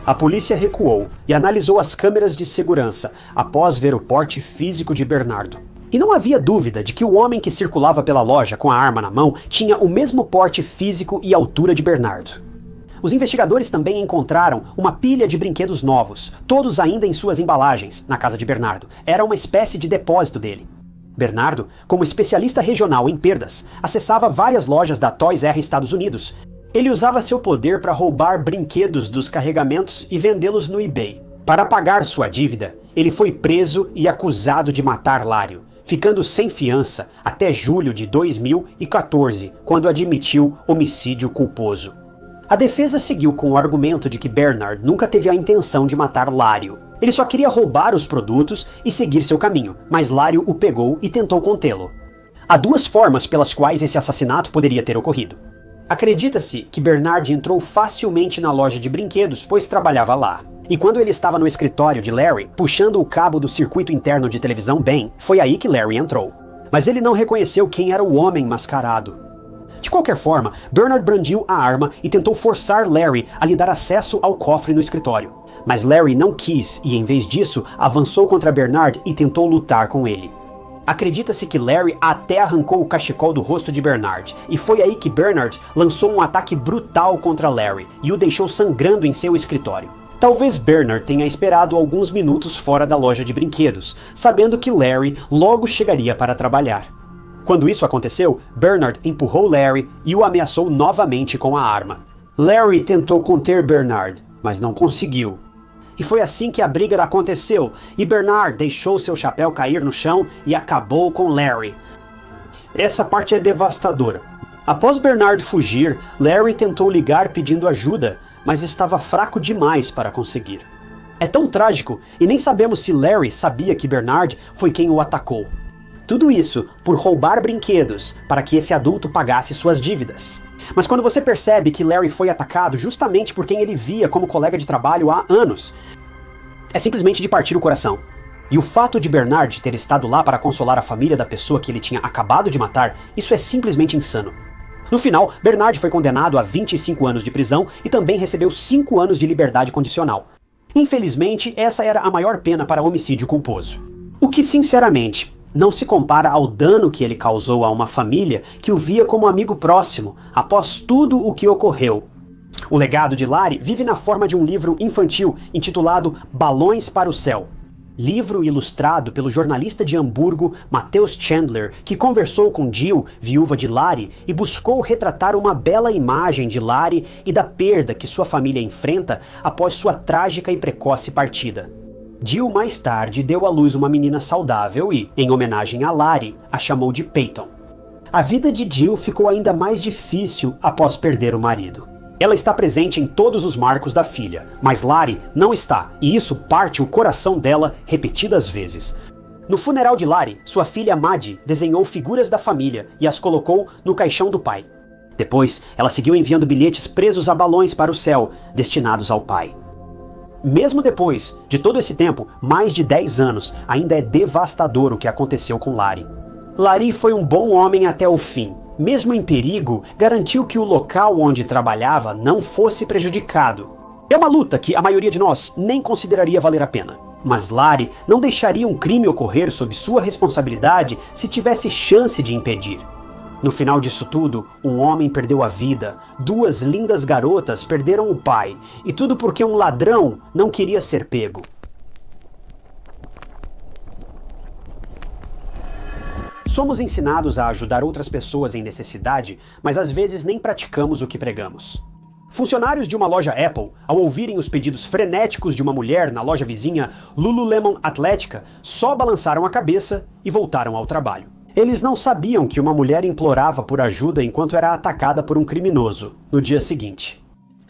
A polícia recuou e analisou as câmeras de segurança após ver o porte físico de Bernardo. E não havia dúvida de que o homem que circulava pela loja com a arma na mão tinha o mesmo porte físico e altura de Bernardo. Os investigadores também encontraram uma pilha de brinquedos novos, todos ainda em suas embalagens, na casa de Bernardo. Era uma espécie de depósito dele. Bernardo, como especialista regional em perdas, acessava várias lojas da Toys R Estados Unidos. Ele usava seu poder para roubar brinquedos dos carregamentos e vendê-los no eBay. Para pagar sua dívida, ele foi preso e acusado de matar Lário, ficando sem fiança até julho de 2014, quando admitiu homicídio culposo. A defesa seguiu com o argumento de que Bernard nunca teve a intenção de matar Lário. Ele só queria roubar os produtos e seguir seu caminho, mas Lário o pegou e tentou contê-lo. Há duas formas pelas quais esse assassinato poderia ter ocorrido. Acredita-se que Bernard entrou facilmente na loja de brinquedos, pois trabalhava lá. E quando ele estava no escritório de Larry, puxando o cabo do circuito interno de televisão bem, foi aí que Larry entrou. mas ele não reconheceu quem era o homem mascarado. De qualquer forma, Bernard brandiu a arma e tentou forçar Larry a lhe dar acesso ao cofre no escritório. Mas Larry não quis e, em vez disso, avançou contra Bernard e tentou lutar com ele. Acredita-se que Larry até arrancou o cachecol do rosto de Bernard, e foi aí que Bernard lançou um ataque brutal contra Larry e o deixou sangrando em seu escritório. Talvez Bernard tenha esperado alguns minutos fora da loja de brinquedos, sabendo que Larry logo chegaria para trabalhar. Quando isso aconteceu, Bernard empurrou Larry e o ameaçou novamente com a arma. Larry tentou conter Bernard, mas não conseguiu. E foi assim que a briga aconteceu, e Bernard deixou seu chapéu cair no chão e acabou com Larry. Essa parte é devastadora. Após Bernard fugir, Larry tentou ligar pedindo ajuda, mas estava fraco demais para conseguir. É tão trágico, e nem sabemos se Larry sabia que Bernard foi quem o atacou. Tudo isso por roubar brinquedos, para que esse adulto pagasse suas dívidas. Mas quando você percebe que Larry foi atacado justamente por quem ele via como colega de trabalho há anos, é simplesmente de partir o coração. E o fato de Bernard ter estado lá para consolar a família da pessoa que ele tinha acabado de matar, isso é simplesmente insano. No final, Bernard foi condenado a 25 anos de prisão e também recebeu 5 anos de liberdade condicional. Infelizmente, essa era a maior pena para homicídio culposo. O que, sinceramente, não se compara ao dano que ele causou a uma família que o via como amigo próximo, após tudo o que ocorreu. O legado de Larry vive na forma de um livro infantil intitulado Balões para o Céu. Livro ilustrado pelo jornalista de Hamburgo, Matheus Chandler, que conversou com Jill, viúva de Larry, e buscou retratar uma bela imagem de Larry e da perda que sua família enfrenta após sua trágica e precoce partida. Jill mais tarde deu à luz uma menina saudável e, em homenagem a Larry, a chamou de Peyton. A vida de Jill ficou ainda mais difícil após perder o marido. Ela está presente em todos os marcos da filha, mas Larry não está, e isso parte o coração dela repetidas vezes. No funeral de Larry, sua filha Maddie desenhou figuras da família e as colocou no caixão do pai. Depois, ela seguiu enviando bilhetes presos a balões para o céu, destinados ao pai. Mesmo depois de todo esse tempo, mais de 10 anos, ainda é devastador o que aconteceu com Larry. Larry foi um bom homem até o fim. Mesmo em perigo, garantiu que o local onde trabalhava não fosse prejudicado. É uma luta que a maioria de nós nem consideraria valer a pena. Mas Larry não deixaria um crime ocorrer sob sua responsabilidade se tivesse chance de impedir. No final disso tudo, um homem perdeu a vida, 2 lindas garotas perderam o pai, e tudo porque um ladrão não queria ser pego. Somos ensinados a ajudar outras pessoas em necessidade, mas às vezes nem praticamos o que pregamos. Funcionários de uma loja Apple, ao ouvirem os pedidos frenéticos de uma mulher na loja vizinha Lululemon Atlética, só balançaram a cabeça e voltaram ao trabalho. Eles não sabiam que uma mulher implorava por ajuda enquanto era atacada por um criminoso, no dia seguinte.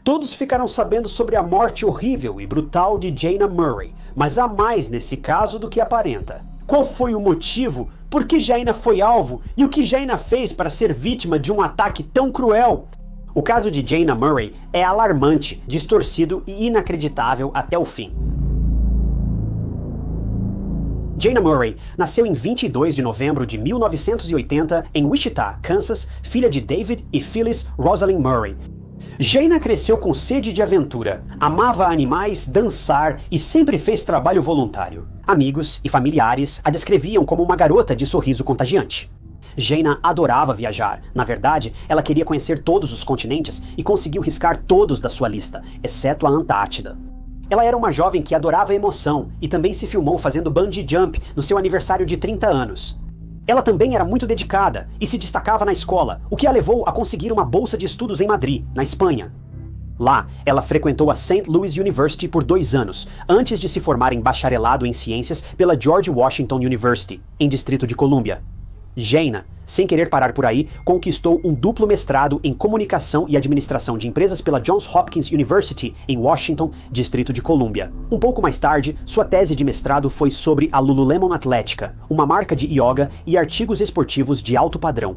Todos ficaram sabendo sobre a morte horrível e brutal de Jayna Murray, mas há mais nesse caso do que aparenta. Qual foi o motivo? Por que Jayna foi alvo? E o que Jayna fez para ser vítima de um ataque tão cruel? O caso de Jayna Murray é alarmante, distorcido e inacreditável até o fim. Jayna Murray nasceu em 22 de novembro de 1980 em Wichita, Kansas, filha de David e Phyllis Rosalind Murray. Jayna cresceu com sede de aventura, amava animais, dançar e sempre fez trabalho voluntário. Amigos e familiares a descreviam como uma garota de sorriso contagiante. Jayna adorava viajar. Na verdade, ela queria conhecer todos os continentes e conseguiu riscar todos da sua lista, exceto a Antártida. Ela era uma jovem que adorava a emoção e também se filmou fazendo bungee jump no seu aniversário de 30 anos. Ela também era muito dedicada e se destacava na escola, o que a levou a conseguir uma bolsa de estudos em Madrid, na Espanha. Lá, ela frequentou a St. Louis University por 2 anos, antes de se formar em bacharelado em ciências pela George Washington University, em Distrito de Colômbia. Jayna, sem querer parar por aí, conquistou um duplo mestrado em Comunicação e Administração de Empresas pela Johns Hopkins University, em Washington, Distrito de Colômbia. Um pouco mais tarde, sua tese de mestrado foi sobre a Lululemon Atlética, uma marca de yoga e artigos esportivos de alto padrão.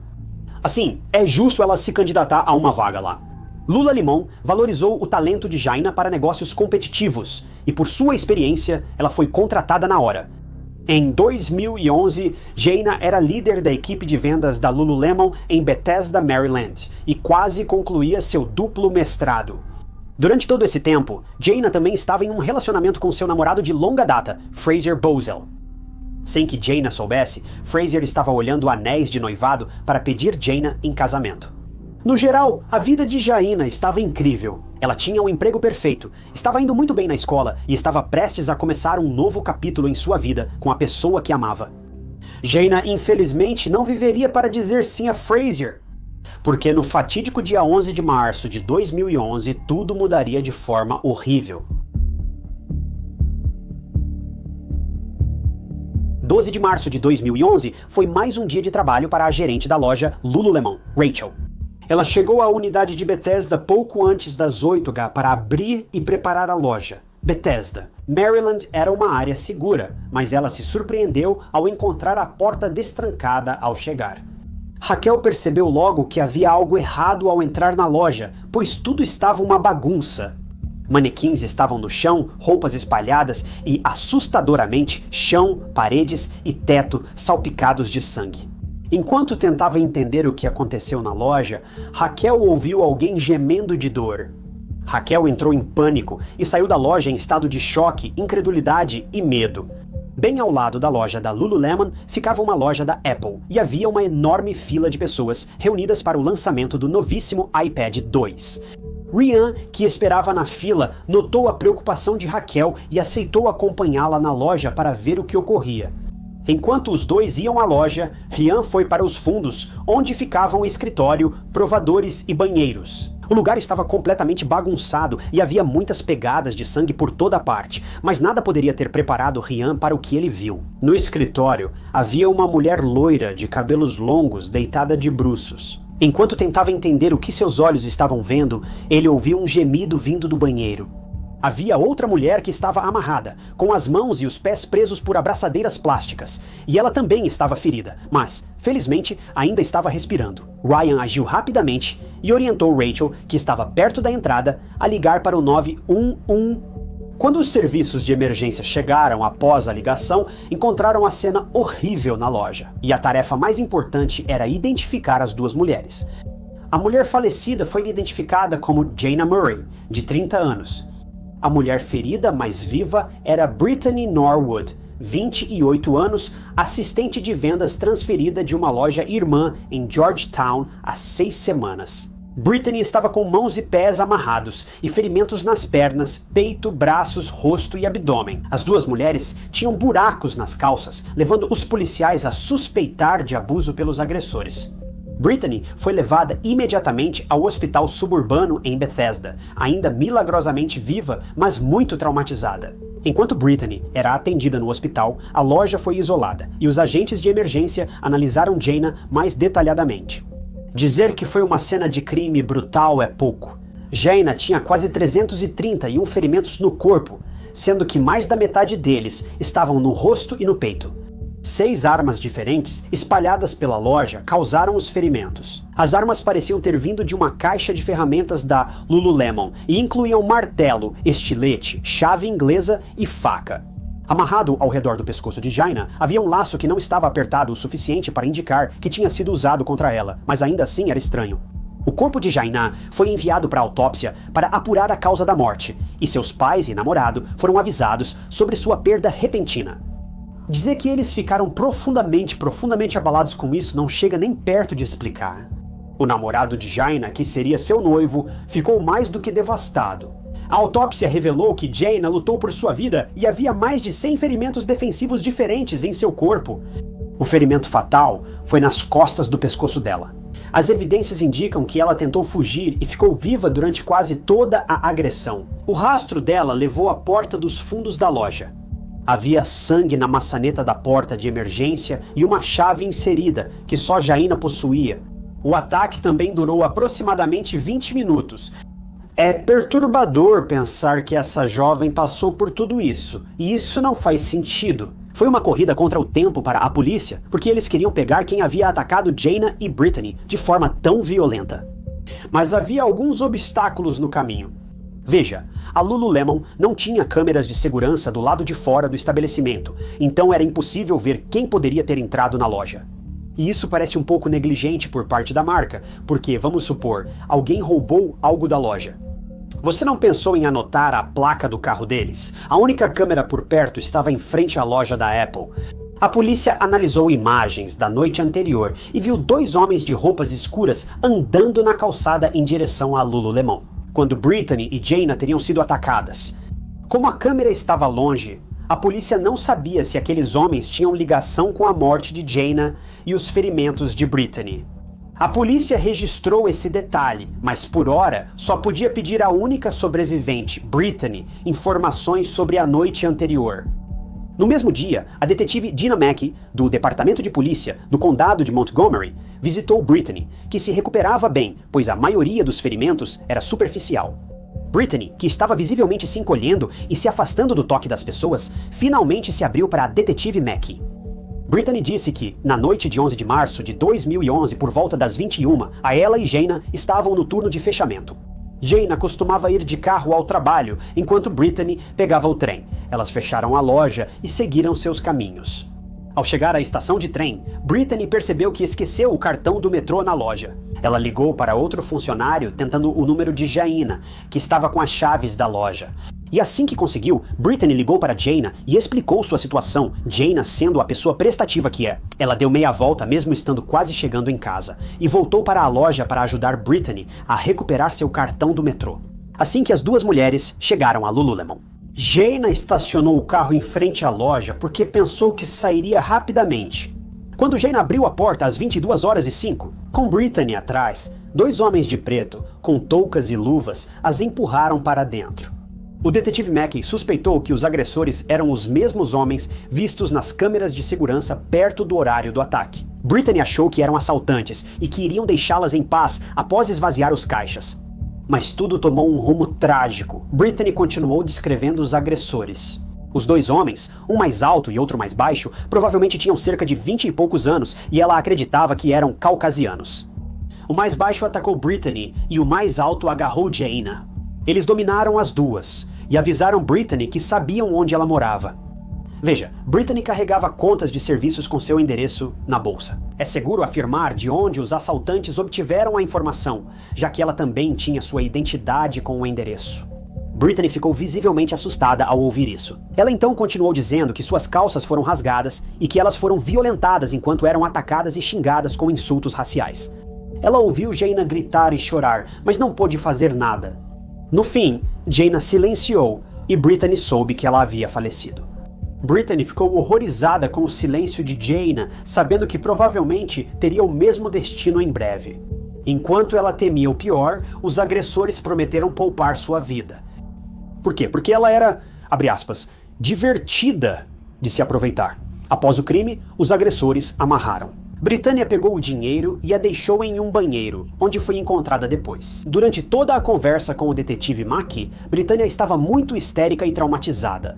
Assim, é justo ela se candidatar a uma vaga lá. Lula Limon valorizou o talento de Jayna para negócios competitivos, e por sua experiência, ela foi contratada na hora. Em 2011, Jaina era líder da equipe de vendas da Lululemon em Bethesda, Maryland, e quase concluía seu duplo mestrado. Durante todo esse tempo, Jaina também estava em um relacionamento com seu namorado de longa data, Fraser Bozell. Sem que Jaina soubesse, Fraser estava olhando anéis de noivado para pedir Jaina em casamento. No geral, a vida de Jaina estava incrível. Ela tinha um emprego perfeito, estava indo muito bem na escola e estava prestes a começar um novo capítulo em sua vida com a pessoa que amava. Jaina, infelizmente, não viveria para dizer sim a Fraser, porque no fatídico dia 11 de março de 2011, tudo mudaria de forma horrível. 12 de março de 2011 foi mais um dia de trabalho para a gerente da loja Lululemon, Rachel. Ela chegou à unidade de Bethesda pouco antes das 8h para abrir e preparar a loja. Bethesda. Maryland era uma área segura, mas ela se surpreendeu ao encontrar a porta destrancada ao chegar. Raquel percebeu logo que havia algo errado ao entrar na loja, pois tudo estava uma bagunça. Manequins estavam no chão, roupas espalhadas e, assustadoramente, chão, paredes e teto salpicados de sangue. Enquanto tentava entender o que aconteceu na loja, Raquel ouviu alguém gemendo de dor. Raquel entrou em pânico e saiu da loja em estado de choque, incredulidade e medo. Bem ao lado da loja da Lululemon ficava uma loja da Apple e havia uma enorme fila de pessoas reunidas para o lançamento do novíssimo iPad 2. Ryan, que esperava na fila, notou a preocupação de Raquel e aceitou acompanhá-la na loja para ver o que ocorria. Enquanto os dois iam à loja, Ryan foi para os fundos, onde ficavam o escritório, provadores e banheiros. O lugar estava completamente bagunçado e havia muitas pegadas de sangue por toda parte, mas nada poderia ter preparado Ryan para o que ele viu. No escritório, havia uma mulher loira de cabelos longos deitada de bruços. Enquanto tentava entender o que seus olhos estavam vendo, ele ouviu um gemido vindo do banheiro. Havia outra mulher que estava amarrada, com as mãos e os pés presos por abraçadeiras plásticas, e ela também estava ferida, mas, felizmente, ainda estava respirando. Ryan agiu rapidamente e orientou Rachel, que estava perto da entrada, a ligar para o 911. Quando os serviços de emergência chegaram após a ligação, encontraram a cena horrível na loja, e a tarefa mais importante era identificar as duas mulheres. A mulher falecida foi identificada como Jaina Murray, de 30 anos. A mulher ferida, mas viva, era Brittany Norwood, 28 anos, assistente de vendas transferida de uma loja irmã em Georgetown há 6 semanas. Brittany estava com mãos e pés amarrados e ferimentos nas pernas, peito, braços, rosto e abdômen. As duas mulheres tinham buracos nas calças, levando os policiais a suspeitar de abuso pelos agressores. Brittany foi levada imediatamente ao hospital suburbano em Bethesda, ainda milagrosamente viva, mas muito traumatizada. Enquanto Brittany era atendida no hospital, a loja foi isolada e os agentes de emergência analisaram Jaina mais detalhadamente. Dizer que foi uma cena de crime brutal é pouco. Jaina tinha quase 331 ferimentos no corpo, sendo que mais da metade deles estavam no rosto e no peito. 6 armas diferentes, espalhadas pela loja, causaram os ferimentos. As armas pareciam ter vindo de uma caixa de ferramentas da Lululemon e incluíam martelo, estilete, chave inglesa e faca. Amarrado ao redor do pescoço de Jaina, havia um laço que não estava apertado o suficiente para indicar que tinha sido usado contra ela, mas ainda assim era estranho. O corpo de Jaina foi enviado para a autópsia para apurar a causa da morte, e seus pais e namorado foram avisados sobre sua perda repentina. Dizer que eles ficaram profundamente abalados com isso não chega nem perto de explicar. O namorado de Jaina, que seria seu noivo, ficou mais do que devastado. A autópsia revelou que Jaina lutou por sua vida e havia mais de 100 ferimentos defensivos diferentes em seu corpo. O ferimento fatal foi nas costas do pescoço dela. As evidências indicam que ela tentou fugir e ficou viva durante quase toda a agressão. O rastro dela levou à porta dos fundos da loja. Havia sangue na maçaneta da porta de emergência e uma chave inserida, que só Jaina possuía. O ataque também durou aproximadamente 20 minutos. É perturbador pensar que essa jovem passou por tudo isso, e isso não faz sentido. Foi uma corrida contra o tempo para a polícia, porque eles queriam pegar quem havia atacado Jaina e Brittany de forma tão violenta. Mas havia alguns obstáculos no caminho. Veja, a Lululemon não tinha câmeras de segurança do lado de fora do estabelecimento, então era impossível ver quem poderia ter entrado na loja. E isso parece um pouco negligente por parte da marca, porque, vamos supor, alguém roubou algo da loja. Você não pensou em anotar a placa do carro deles? A única câmera por perto estava em frente à loja da Apple. A polícia analisou imagens da noite anterior e viu 2 homens de roupas escuras andando na calçada em direção à Lululemon, quando Brittany e Jayna teriam sido atacadas. Como a câmera estava longe, a polícia não sabia se aqueles homens tinham ligação com a morte de Jayna e os ferimentos de Brittany. A polícia registrou esse detalhe, mas por hora só podia pedir à única sobrevivente, Brittany, informações sobre a noite anterior. No mesmo dia, a detetive Dina Mackey, do Departamento de Polícia do Condado de Montgomery, visitou Brittany, que se recuperava bem, pois a maioria dos ferimentos era superficial. Brittany, que estava visivelmente se encolhendo e se afastando do toque das pessoas, finalmente se abriu para a detetive Mackey. Brittany disse que, na noite de 11 de março de 2011, por volta das 21, ela e Jayna estavam no turno de fechamento. Jayna costumava ir de carro ao trabalho, enquanto Brittany pegava o trem. Elas fecharam a loja e seguiram seus caminhos. Ao chegar à estação de trem, Brittany percebeu que esqueceu o cartão do metrô na loja. Ela ligou para outro funcionário tentando o número de Jayna, que estava com as chaves da loja. E assim que conseguiu, Brittany ligou para Jayna e explicou sua situação, Jayna sendo a pessoa prestativa que é. Ela deu meia volta mesmo estando quase chegando em casa, e voltou para a loja para ajudar Brittany a recuperar seu cartão do metrô. Assim que as 2 mulheres chegaram a Lululemon. Jayna estacionou o carro em frente à loja porque pensou que sairia rapidamente. Quando Jayna abriu a porta às 22h05, com Brittany atrás, 2 homens de preto, com toucas e luvas, as empurraram para dentro. O detetive Mackey suspeitou que os agressores eram os mesmos homens vistos nas câmeras de segurança perto do horário do ataque. Brittany achou que eram assaltantes e que iriam deixá-las em paz após esvaziar os caixas. Mas tudo tomou um rumo trágico. Brittany continuou descrevendo os agressores. Os 2 homens, um mais alto e outro mais baixo, provavelmente tinham cerca de 20 e poucos anos e ela acreditava que eram caucasianos. O mais baixo atacou Brittany e o mais alto agarrou Jayna. Eles dominaram as 2 e avisaram Brittany que sabiam onde ela morava. Veja, Brittany carregava contas de serviços com seu endereço na bolsa. É seguro afirmar de onde os assaltantes obtiveram a informação, já que ela também tinha sua identidade com o endereço. Brittany ficou visivelmente assustada ao ouvir isso. Ela então continuou dizendo que suas calças foram rasgadas e que elas foram violentadas enquanto eram atacadas e xingadas com insultos raciais. Ela ouviu Jayna gritar e chorar, mas não pôde fazer nada. No fim, Jayna silenciou e Brittany soube que ela havia falecido. Brittany ficou horrorizada com o silêncio de Jayna, sabendo que provavelmente teria o mesmo destino em breve. Enquanto ela temia o pior, os agressores prometeram poupar sua vida. Por quê? Porque ela era, abre aspas, divertida de se aproveitar. Após o crime, os agressores amarraram. Brittany pegou o dinheiro e a deixou em um banheiro, onde foi encontrada depois. Durante toda a conversa com o detetive Mackey, Brittany estava muito histérica e traumatizada.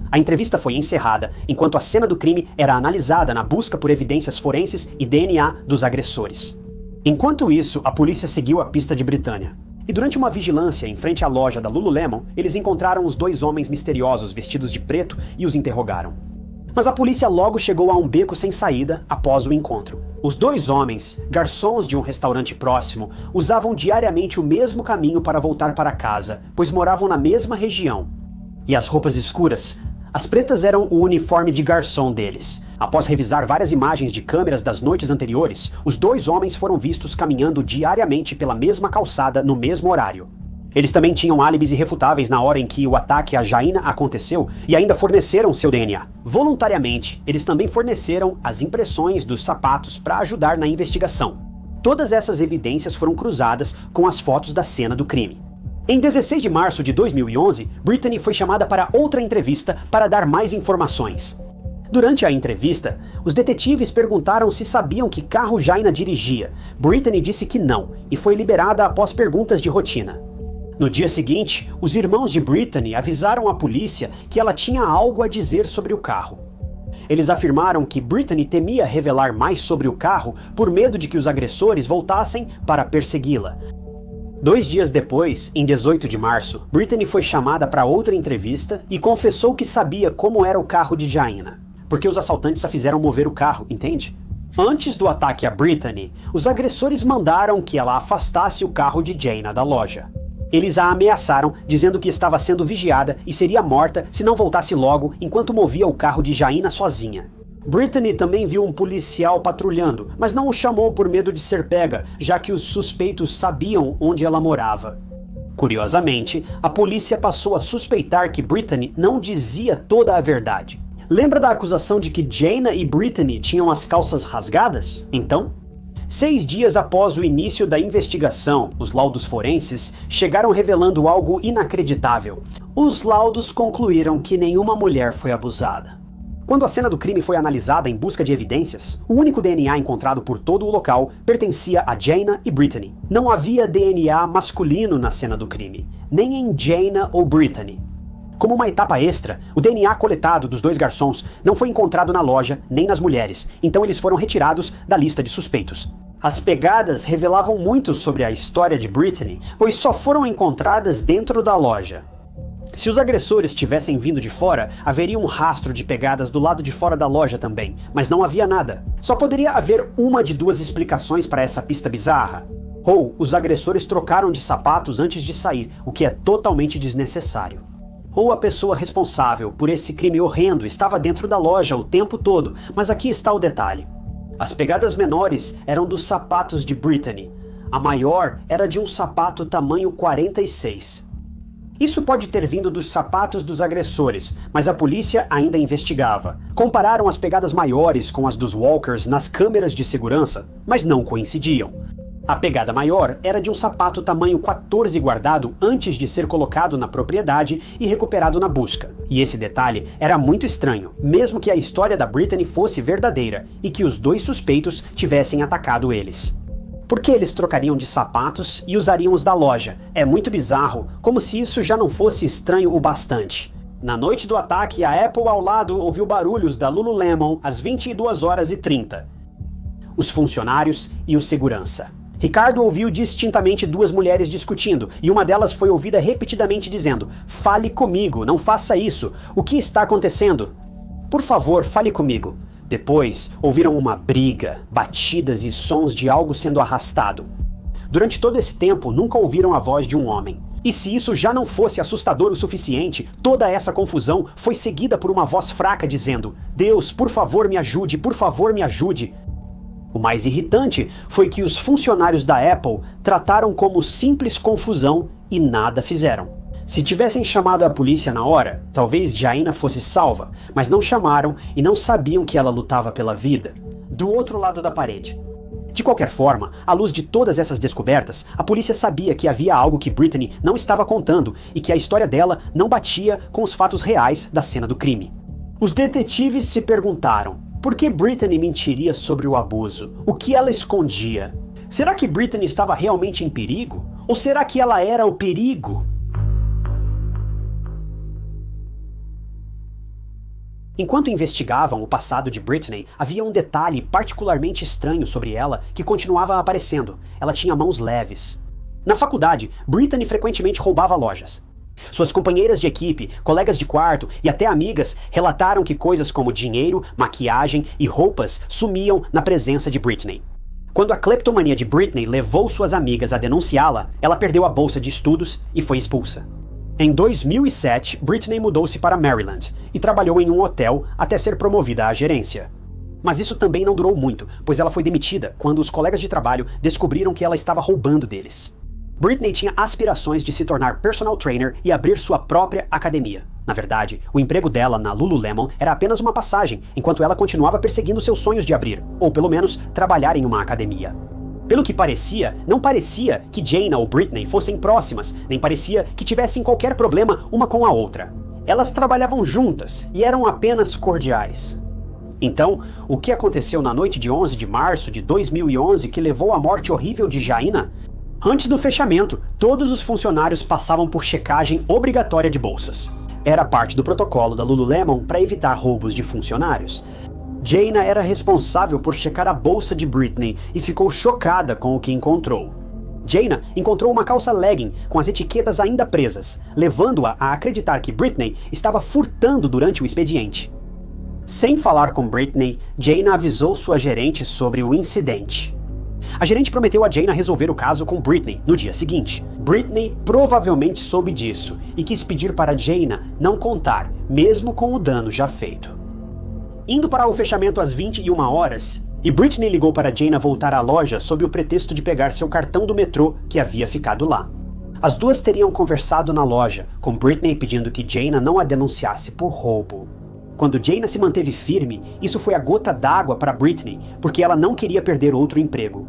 A entrevista foi encerrada enquanto a cena do crime era analisada na busca por evidências forenses e DNA dos agressores. Enquanto isso, a polícia seguiu a pista de Brittany. E durante uma vigilância em frente à loja da Lululemon, eles encontraram os 2 homens misteriosos vestidos de preto e os interrogaram. Mas a polícia logo chegou a um beco sem saída após o encontro. Os 2 homens, garçons de um restaurante próximo, usavam diariamente o mesmo caminho para voltar para casa, pois moravam na mesma região. E as roupas escuras? As pretas eram o uniforme de garçom deles. Após revisar várias imagens de câmeras das noites anteriores, os 2 homens foram vistos caminhando diariamente pela mesma calçada no mesmo horário. Eles também tinham álibis irrefutáveis na hora em que o ataque a Jayna aconteceu e ainda forneceram seu DNA. Voluntariamente, eles também forneceram as impressões dos sapatos para ajudar na investigação. Todas essas evidências foram cruzadas com as fotos da cena do crime. Em 16 de março de 2011, Brittany foi chamada para outra entrevista para dar mais informações. Durante a entrevista, os detetives perguntaram se sabiam que carro Jayna dirigia. Brittany disse que não, e foi liberada após perguntas de rotina. No dia seguinte, os irmãos de Brittany avisaram a polícia que ela tinha algo a dizer sobre o carro. Eles afirmaram que Brittany temia revelar mais sobre o carro por medo de que os agressores voltassem para persegui-la. 2 dias depois, em 18 de março, Brittany foi chamada para outra entrevista e confessou que sabia como era o carro de Jaina, porque os assaltantes a fizeram mover o carro, entende? Antes do ataque a Brittany, os agressores mandaram que ela afastasse o carro de Jaina da loja. Eles a ameaçaram, dizendo que estava sendo vigiada e seria morta se não voltasse logo enquanto movia o carro de Jaina sozinha. Brittany também viu um policial patrulhando, mas não o chamou por medo de ser pega, já que os suspeitos sabiam onde ela morava. Curiosamente, a polícia passou a suspeitar que Brittany não dizia toda a verdade. Lembra da acusação de que Jaina e Brittany tinham as calças rasgadas? Então, 6 dias após o início da investigação, os laudos forenses chegaram revelando algo inacreditável. Os laudos concluíram que nenhuma mulher foi abusada. Quando a cena do crime foi analisada em busca de evidências, o único DNA encontrado por todo o local pertencia a Jaina e Brittany. Não havia DNA masculino na cena do crime, nem em Jaina ou Brittany. Como uma etapa extra, o DNA coletado dos 2 garçons não foi encontrado na loja nem nas mulheres, então eles foram retirados da lista de suspeitos. As pegadas revelavam muito sobre a história de Brittany, pois só foram encontradas dentro da loja. Se os agressores tivessem vindo de fora, haveria um rastro de pegadas do lado de fora da loja também, mas não havia nada. Só poderia haver uma de 2 explicações para essa pista bizarra. Ou os agressores trocaram de sapatos antes de sair, o que é totalmente desnecessário. Ou a pessoa responsável por esse crime horrendo estava dentro da loja o tempo todo, mas aqui está o detalhe. As pegadas menores eram dos sapatos de Brittany. A maior era de um sapato tamanho 46. Isso pode ter vindo dos sapatos dos agressores, mas a polícia ainda investigava. Compararam as pegadas maiores com as dos walkers nas câmeras de segurança, mas não coincidiam. A pegada maior era de um sapato tamanho 14 guardado antes de ser colocado na propriedade e recuperado na busca. E esse detalhe era muito estranho, mesmo que a história da Brittany fosse verdadeira e que os 2 suspeitos tivessem atacado eles. Por que eles trocariam de sapatos e usariam os da loja? É muito bizarro, como se isso já não fosse estranho o bastante. Na noite do ataque, a Apple ao lado ouviu barulhos da Lululemon às 22h30. Os funcionários e o segurança. Ricardo ouviu distintamente 2 mulheres discutindo, e uma delas foi ouvida repetidamente dizendo: "Fale comigo, não faça isso. O que está acontecendo? Por favor, fale comigo." Depois, ouviram uma briga, batidas e sons de algo sendo arrastado. Durante todo esse tempo, nunca ouviram a voz de um homem. E se isso já não fosse assustador o suficiente, toda essa confusão foi seguida por uma voz fraca dizendo: "Deus, por favor me ajude, por favor me ajude." O mais irritante foi que os funcionários da Apple trataram como simples confusão e nada fizeram. Se tivessem chamado a polícia na hora, talvez Jaina fosse salva, mas não chamaram e não sabiam que ela lutava pela vida. Do outro lado da parede. De qualquer forma, à luz de todas essas descobertas, a polícia sabia que havia algo que Brittany não estava contando e que a história dela não batia com os fatos reais da cena do crime. Os detetives se perguntaram: por que Brittany mentiria sobre o abuso? O que ela escondia? Será que Brittany estava realmente em perigo? Ou será que ela era o perigo? Enquanto investigavam o passado de Brittany, havia um detalhe particularmente estranho sobre ela que continuava aparecendo. Ela tinha mãos leves. Na faculdade, Brittany frequentemente roubava lojas. Suas companheiras de equipe, colegas de quarto e até amigas relataram que coisas como dinheiro, maquiagem e roupas sumiam na presença de Brittany. Quando a cleptomania de Brittany levou suas amigas a denunciá-la, ela perdeu a bolsa de estudos e foi expulsa. Em 2007, Brittany mudou-se para Maryland e trabalhou em um hotel até ser promovida à gerência. Mas isso também não durou muito, pois ela foi demitida quando os colegas de trabalho descobriram que ela estava roubando deles. Brittany tinha aspirações de se tornar personal trainer e abrir sua própria academia. Na verdade, o emprego dela na Lululemon era apenas uma passagem, enquanto ela continuava perseguindo seus sonhos de abrir, ou pelo menos trabalhar em uma academia. Pelo que parecia, não parecia que Jaina ou Brittany fossem próximas, nem parecia que tivessem qualquer problema uma com a outra. Elas trabalhavam juntas e eram apenas cordiais. Então, o que aconteceu na noite de 11 de março de 2011 que levou à morte horrível de Jaina? Antes do fechamento, todos os funcionários passavam por checagem obrigatória de bolsas. Era parte do protocolo da Lululemon para evitar roubos de funcionários. Jaina era responsável por checar a bolsa de Brittany e ficou chocada com o que encontrou. Jaina encontrou uma calça legging com as etiquetas ainda presas, levando-a a acreditar que Britney estava furtando durante o expediente. Sem falar com Britney, Jaina avisou sua gerente sobre o incidente. A gerente prometeu a Jaina resolver o caso com Britney no dia seguinte. Britney provavelmente soube disso e quis pedir para Jaina não contar, mesmo com o dano já feito. Indo para o fechamento às 21 horas, e Britney ligou para Jaina voltar à loja sob o pretexto de pegar seu cartão do metrô que havia ficado lá. As duas teriam conversado na loja, com Britney pedindo que Jaina não a denunciasse por roubo. Quando Jaina se manteve firme, isso foi a gota d'água para Britney, porque ela não queria perder outro emprego.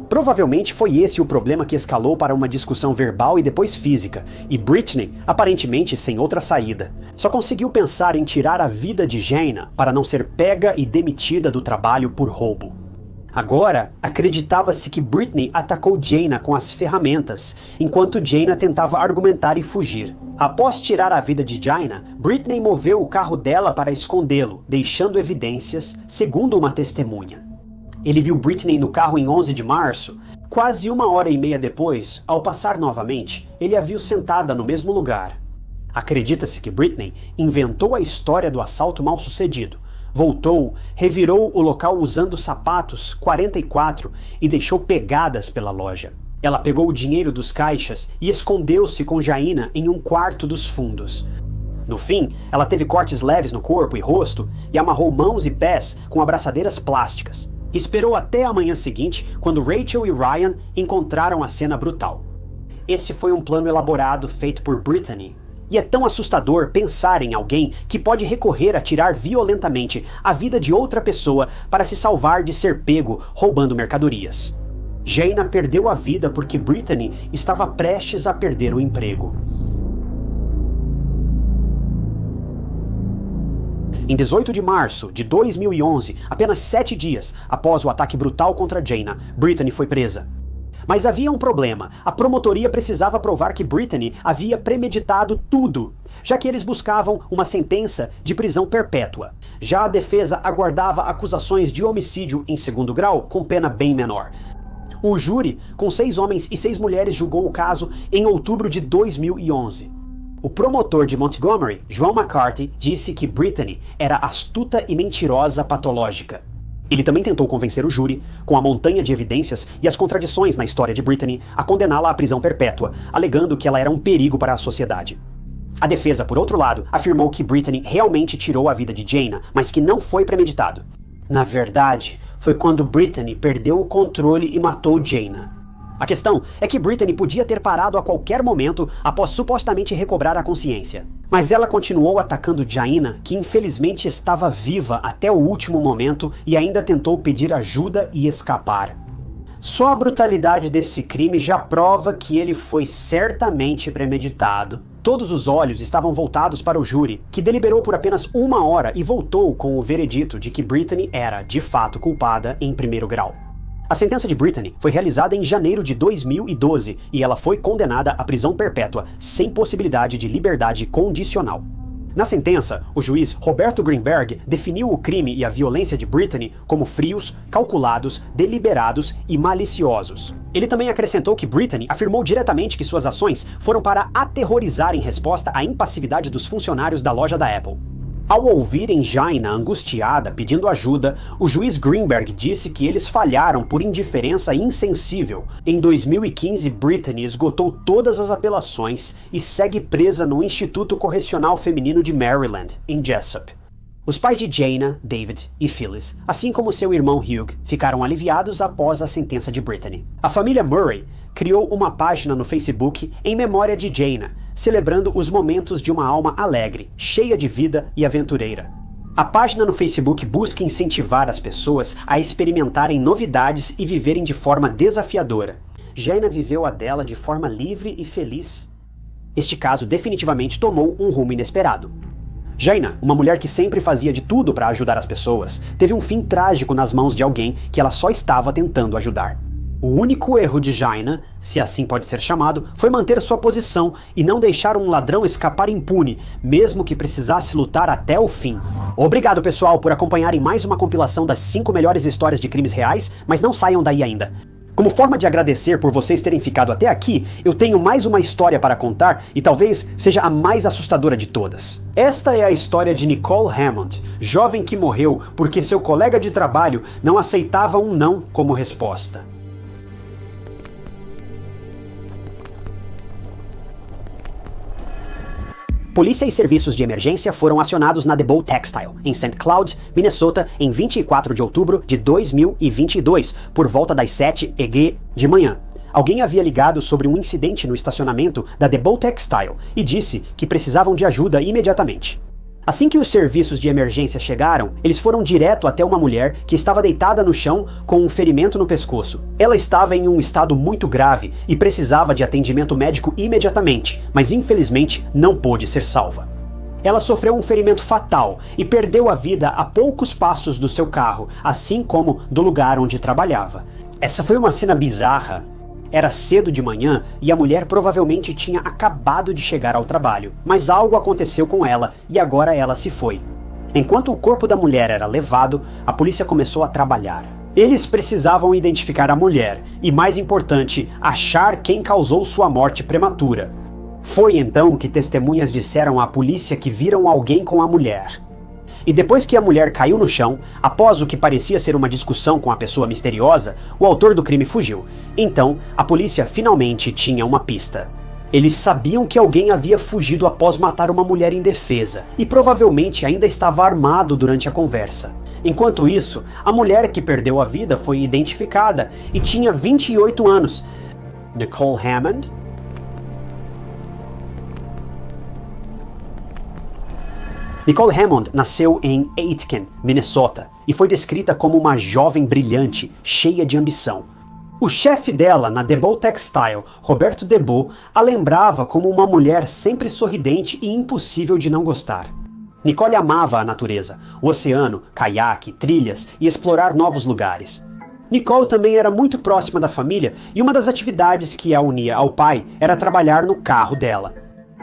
Provavelmente foi esse o problema que escalou para uma discussão verbal e depois física, e Britney, aparentemente sem outra saída, só conseguiu pensar em tirar a vida de Jaina para não ser pega e demitida do trabalho por roubo. Agora, acreditava-se que Britney atacou Jaina com as ferramentas, enquanto Jaina tentava argumentar e fugir. Após tirar a vida de Jaina, Britney moveu o carro dela para escondê-lo, deixando evidências, segundo uma testemunha. Ele viu Britney no carro em 11 de março. Quase 1h30 depois, ao passar novamente, ele a viu sentada no mesmo lugar. Acredita-se que Britney inventou a história do assalto mal-sucedido, voltou, revirou o local usando sapatos 44 e deixou pegadas pela loja. Ela pegou o dinheiro dos caixas e escondeu-se com Jaina em um quarto dos fundos. No fim, ela teve cortes leves no corpo e rosto e amarrou mãos e pés com abraçadeiras plásticas. Esperou até a manhã seguinte, quando Rachel e Ryan encontraram a cena brutal. Esse foi um plano elaborado feito por Britney. E é tão assustador pensar em alguém que pode recorrer a tirar violentamente a vida de outra pessoa para se salvar de ser pego roubando mercadorias. Jaina perdeu a vida porque Britney estava prestes a perder o emprego. Em 18 de março de 2011, apenas 7 dias após o ataque brutal contra Jaina, Britney foi presa. Mas havia um problema. A promotoria precisava provar que Britney havia premeditado tudo, já que eles buscavam uma sentença de prisão perpétua. Já a defesa aguardava acusações de homicídio em segundo grau, com pena bem menor. O júri, com 6 homens e 6 mulheres, julgou o caso em outubro de 2011. O promotor de Montgomery, Joan McCarthy, disse que Britney era astuta e mentirosa patológica. Ele também tentou convencer o júri, com a montanha de evidências e as contradições na história de Britney, a condená-la à prisão perpétua, alegando que ela era um perigo para a sociedade. A defesa, por outro lado, afirmou que Britney realmente tirou a vida de Jaina, mas que não foi premeditado. Na verdade, foi quando Britney perdeu o controle e matou Jaina. A questão é que Britney podia ter parado a qualquer momento após supostamente recobrar a consciência. Mas ela continuou atacando Jaina, que infelizmente estava viva até o último momento e ainda tentou pedir ajuda e escapar. Só a brutalidade desse crime já prova que ele foi certamente premeditado. Todos os olhos estavam voltados para o júri, que deliberou por apenas 1 hora e voltou com o veredito de que Britney era, de fato, culpada em primeiro grau. A sentença de Britney foi realizada em janeiro de 2012 e ela foi condenada à prisão perpétua, sem possibilidade de liberdade condicional. Na sentença, o juiz Roberto Greenberg definiu o crime e a violência de Britney como frios, calculados, deliberados e maliciosos. Ele também acrescentou que Britney afirmou diretamente que suas ações foram para aterrorizar em resposta à impassividade dos funcionários da loja da Apple. Ao ouvirem Jaina angustiada pedindo ajuda, o juiz Greenberg disse que eles falharam por indiferença insensível. Em 2015, Britney esgotou todas as apelações e segue presa no Instituto Correcional Feminino de Maryland, em Jessup. Os pais de Jaina, David e Phyllis, assim como seu irmão Hugh, ficaram aliviados após a sentença de Britney. A família Murray criou uma página no Facebook em memória de Jaina, celebrando os momentos de uma alma alegre, cheia de vida e aventureira. A página no Facebook busca incentivar as pessoas a experimentarem novidades e viverem de forma desafiadora. Jaina viveu a dela de forma livre e feliz. Este caso definitivamente tomou um rumo inesperado. Jaina, uma mulher que sempre fazia de tudo para ajudar as pessoas, teve um fim trágico nas mãos de alguém que ela só estava tentando ajudar. O único erro de Jaina, se assim pode ser chamado, foi manter sua posição e não deixar um ladrão escapar impune, mesmo que precisasse lutar até o fim. Obrigado, pessoal, por acompanharem mais uma compilação das 5 melhores histórias de crimes reais, mas não saiam daí ainda. Como forma de agradecer por vocês terem ficado até aqui, eu tenho mais uma história para contar e talvez seja a mais assustadora de todas. Esta é a história de Nicole Hammond, jovem que morreu porque seu colega de trabalho não aceitava um não como resposta. Polícia e serviços de emergência foram acionados na DeBow Textile, em St. Cloud, Minnesota, em 24 de outubro de 2022, por volta das 7h de manhã. Alguém havia ligado sobre um incidente no estacionamento da DeBow Textile e disse que precisavam de ajuda imediatamente. Assim que os serviços de emergência chegaram, eles foram direto até uma mulher que estava deitada no chão com um ferimento no pescoço. Ela estava em um estado muito grave e precisava de atendimento médico imediatamente, mas infelizmente não pôde ser salva. Ela sofreu um ferimento fatal e perdeu a vida a poucos passos do seu carro, assim como do lugar onde trabalhava. Essa foi uma cena bizarra. Era cedo de manhã e a mulher provavelmente tinha acabado de chegar ao trabalho, mas algo aconteceu com ela e agora ela se foi. Enquanto o corpo da mulher era levado, a polícia começou a trabalhar. Eles precisavam identificar a mulher e, mais importante, achar quem causou sua morte prematura. Foi então que testemunhas disseram à polícia que viram alguém com a mulher. E depois que a mulher caiu no chão, após o que parecia ser uma discussão com a pessoa misteriosa, o autor do crime fugiu. Então, a polícia finalmente tinha uma pista. Eles sabiam que alguém havia fugido após matar uma mulher indefesa, e provavelmente ainda estava armado durante a conversa. Enquanto isso, a mulher que perdeu a vida foi identificada e tinha 28 anos. Nicole Hammond? Nicole Hammond nasceu em Aitkin, Minnesota, e foi descrita como uma jovem brilhante, cheia de ambição. O chefe dela na DeBow Textile, Roberto DeBow, a lembrava como uma mulher sempre sorridente e impossível de não gostar. Nicole amava a natureza, o oceano, caiaque, trilhas e explorar novos lugares. Nicole também era muito próxima da família e uma das atividades que a unia ao pai era trabalhar no carro dela.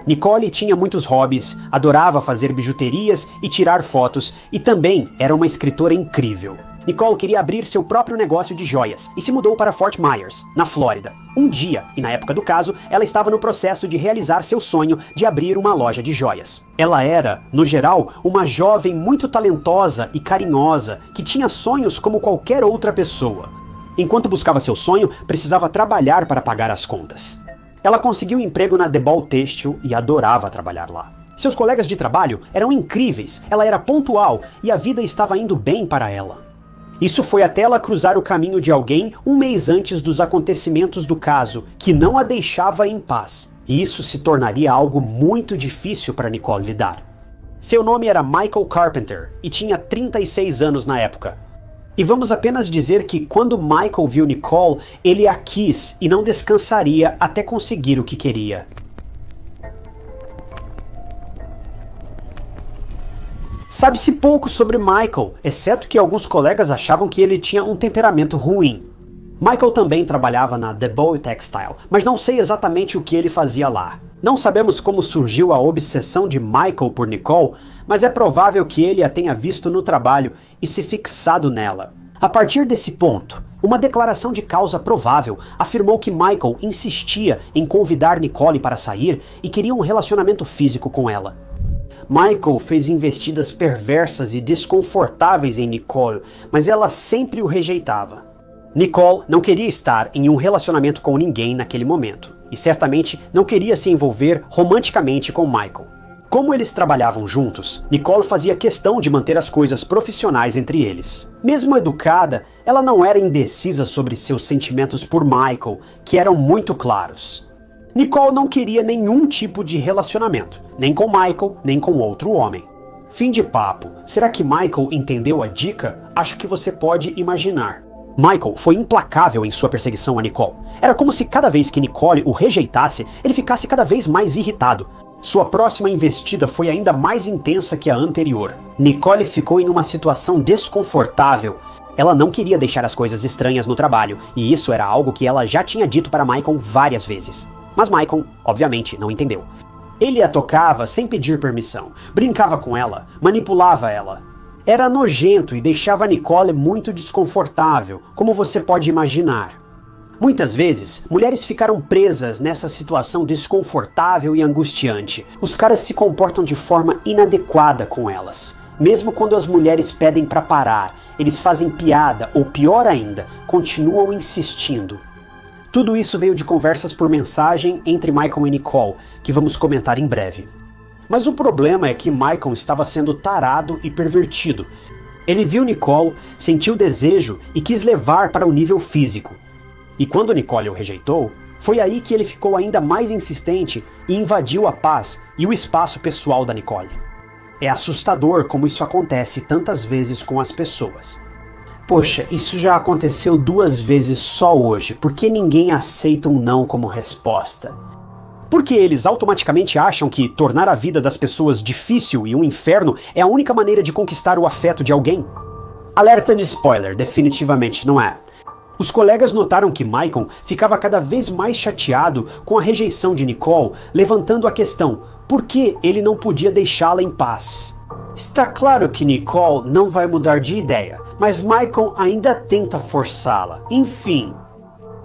Nicole tinha muitos hobbies, adorava fazer bijuterias e tirar fotos, e também era uma escritora incrível. Nicole queria abrir seu próprio negócio de joias e se mudou para Fort Myers, na Flórida. Um dia, e na época do caso, ela estava no processo de realizar seu sonho de abrir uma loja de joias. Ela era, no geral, uma jovem muito talentosa e carinhosa, que tinha sonhos como qualquer outra pessoa. Enquanto buscava seu sonho, precisava trabalhar para pagar as contas. Ela conseguiu emprego na DeBow Têxtil e adorava trabalhar lá. Seus colegas de trabalho eram incríveis, ela era pontual e a vida estava indo bem para ela. Isso foi até ela cruzar o caminho de alguém um mês antes dos acontecimentos do caso, que não a deixava em paz. E isso se tornaria algo muito difícil para Nicole lidar. Seu nome era Michael Carpenter e tinha 36 anos na época. E vamos apenas dizer que quando Michael viu Nicole, ele a quis e não descansaria até conseguir o que queria. Sabe-se pouco sobre Michael, exceto que alguns colegas achavam que ele tinha um temperamento ruim. Michael também trabalhava na DeBow Textile, mas não sei exatamente o que ele fazia lá. Não sabemos como surgiu a obsessão de Michael por Nicole, mas é provável que ele a tenha visto no trabalho e se fixado nela. A partir desse ponto, uma declaração de causa provável afirmou que Michael insistia em convidar Nicole para sair e queria um relacionamento físico com ela. Michael fez investidas perversas e desconfortáveis em Nicole, mas ela sempre o rejeitava. Nicole não queria estar em um relacionamento com ninguém naquele momento, e certamente não queria se envolver romanticamente com Michael. Como eles trabalhavam juntos, Nicole fazia questão de manter as coisas profissionais entre eles. Mesmo educada, ela não era indecisa sobre seus sentimentos por Michael, que eram muito claros. Nicole não queria nenhum tipo de relacionamento, nem com Michael, nem com outro homem. Fim de papo. Será que Michael entendeu a dica? Acho que você pode imaginar. Michael foi implacável em sua perseguição a Nicole. Era como se cada vez que Nicole o rejeitasse, ele ficasse cada vez mais irritado. Sua próxima investida foi ainda mais intensa que a anterior. Nicole ficou em uma situação desconfortável. Ela não queria deixar as coisas estranhas no trabalho, e isso era algo que ela já tinha dito para Michael várias vezes. Mas Michael, obviamente, não entendeu. Ele a tocava sem pedir permissão, brincava com ela, manipulava ela. Era nojento e deixava Nicole muito desconfortável, como você pode imaginar. Muitas vezes, mulheres ficaram presas nessa situação desconfortável e angustiante. Os caras se comportam de forma inadequada com elas. Mesmo quando as mulheres pedem para parar, eles fazem piada ou, pior ainda, continuam insistindo. Tudo isso veio de conversas por mensagem entre Michael e Nicole, que vamos comentar em breve. Mas o problema é que Michael estava sendo tarado e pervertido. Ele viu Nicole, sentiu desejo e quis levar para o nível físico. E quando Nicole o rejeitou, foi aí que ele ficou ainda mais insistente e invadiu a paz e o espaço pessoal da Nicole. É assustador como isso acontece tantas vezes com as pessoas. Poxa, isso já aconteceu 2 vezes só hoje, por que ninguém aceita um não como resposta? Porque eles automaticamente acham que tornar a vida das pessoas difícil e um inferno é a única maneira de conquistar o afeto de alguém? Alerta de spoiler, definitivamente não é. Os colegas notaram que Michael ficava cada vez mais chateado com a rejeição de Nicole, levantando a questão: por que ele não podia deixá-la em paz? Está claro que Nicole não vai mudar de ideia, mas Michael ainda tenta forçá-la. Enfim.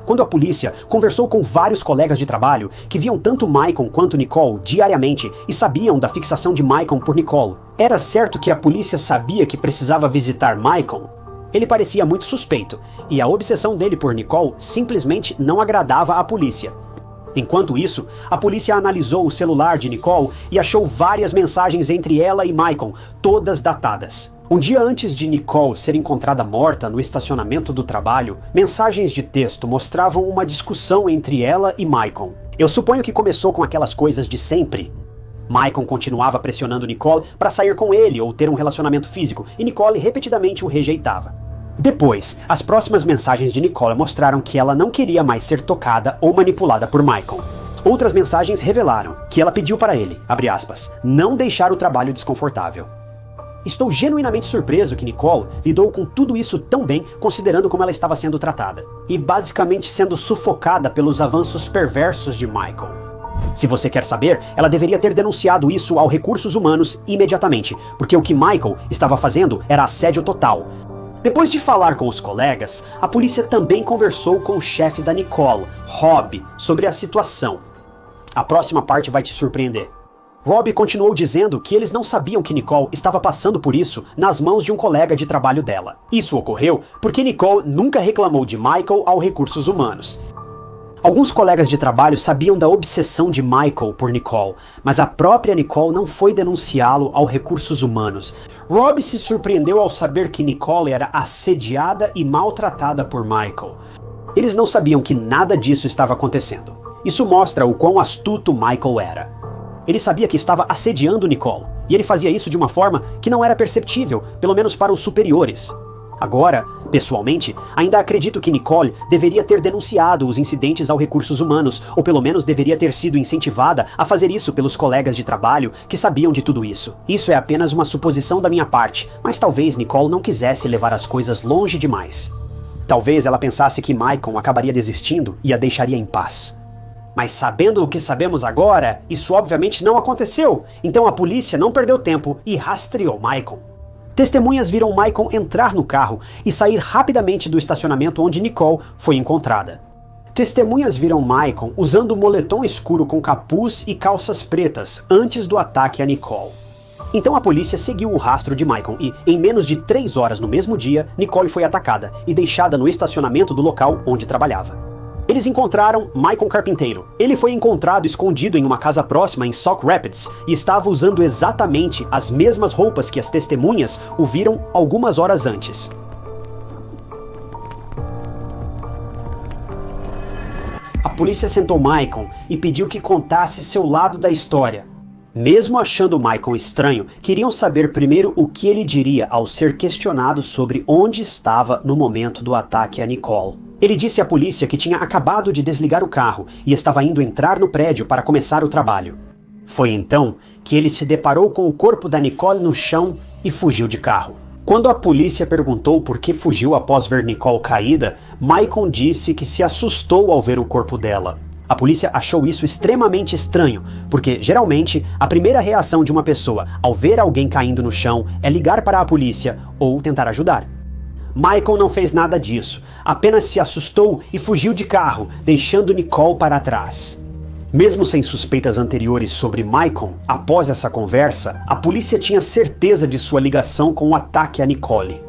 Quando a polícia conversou com vários colegas de trabalho que viam tanto Michael quanto Nicole diariamente e sabiam da fixação de Michael por Nicole, era certo que a polícia sabia que precisava visitar Michael? Ele parecia muito suspeito, e a obsessão dele por Nicole simplesmente não agradava à polícia. Enquanto isso, a polícia analisou o celular de Nicole e achou várias mensagens entre ela e Michael, todas datadas. Um dia antes de Nicole ser encontrada morta no estacionamento do trabalho, mensagens de texto mostravam uma discussão entre ela e Michael. Eu suponho que começou com aquelas coisas de sempre. Michael continuava pressionando Nicole para sair com ele ou ter um relacionamento físico, e Nicole repetidamente o rejeitava. Depois, as próximas mensagens de Nicole mostraram que ela não queria mais ser tocada ou manipulada por Michael. Outras mensagens revelaram que ela pediu para ele, abre aspas, não deixar o trabalho desconfortável. Estou genuinamente surpreso que Nicole lidou com tudo isso tão bem, considerando como ela estava sendo tratada, e basicamente sendo sufocada pelos avanços perversos de Michael. Se você quer saber, ela deveria ter denunciado isso aos recursos humanos imediatamente, porque o que Michael estava fazendo era assédio total. Depois de falar com os colegas, a polícia também conversou com o chefe da Nicole, Rob, sobre a situação. A próxima parte vai te surpreender. Rob continuou dizendo que eles não sabiam que Nicole estava passando por isso nas mãos de um colega de trabalho dela. Isso ocorreu porque Nicole nunca reclamou de Michael aos recursos humanos. Alguns colegas de trabalho sabiam da obsessão de Michael por Nicole, mas a própria Nicole não foi denunciá-lo aos recursos humanos. Rob se surpreendeu ao saber que Nicole era assediada e maltratada por Michael. Eles não sabiam que nada disso estava acontecendo. Isso mostra o quão astuto Michael era. Ele sabia que estava assediando Nicole, e ele fazia isso de uma forma que não era perceptível, pelo menos para os superiores. Agora, pessoalmente, ainda acredito que Nicole deveria ter denunciado os incidentes aos recursos humanos, ou pelo menos deveria ter sido incentivada a fazer isso pelos colegas de trabalho que sabiam de tudo isso. Isso é apenas uma suposição da minha parte, mas talvez Nicole não quisesse levar as coisas longe demais. Talvez ela pensasse que Michael acabaria desistindo e a deixaria em paz. Mas sabendo o que sabemos agora, isso obviamente não aconteceu, então a polícia não perdeu tempo e rastreou Michael. Testemunhas viram Michael entrar no carro e sair rapidamente do estacionamento onde Nicole foi encontrada. Testemunhas viram Michael usando um moletom escuro com capuz e calças pretas antes do ataque a Nicole. Então a polícia seguiu o rastro de Michael e, em menos de 3 horas no mesmo dia, Nicole foi atacada e deixada no estacionamento do local onde trabalhava. Eles encontraram Michael Carpinteiro. Ele foi encontrado escondido em uma casa próxima em Sauk Rapids e estava usando exatamente as mesmas roupas que as testemunhas o viram algumas horas antes. A polícia sentou Michael e pediu que contasse seu lado da história. Mesmo achando Michael estranho, queriam saber primeiro o que ele diria ao ser questionado sobre onde estava no momento do ataque a Nicole. Ele disse à polícia que tinha acabado de desligar o carro e estava indo entrar no prédio para começar o trabalho. Foi então que ele se deparou com o corpo da Nicole no chão e fugiu de carro. Quando a polícia perguntou por que fugiu após ver Nicole caída, Michael disse que se assustou ao ver o corpo dela. A polícia achou isso extremamente estranho, porque geralmente a primeira reação de uma pessoa ao ver alguém caindo no chão é ligar para a polícia ou tentar ajudar. Michael não fez nada disso, apenas se assustou e fugiu de carro, deixando Nicole para trás. Mesmo sem suspeitas anteriores sobre Michael, após essa conversa, a polícia tinha certeza de sua ligação com o ataque a Nicole.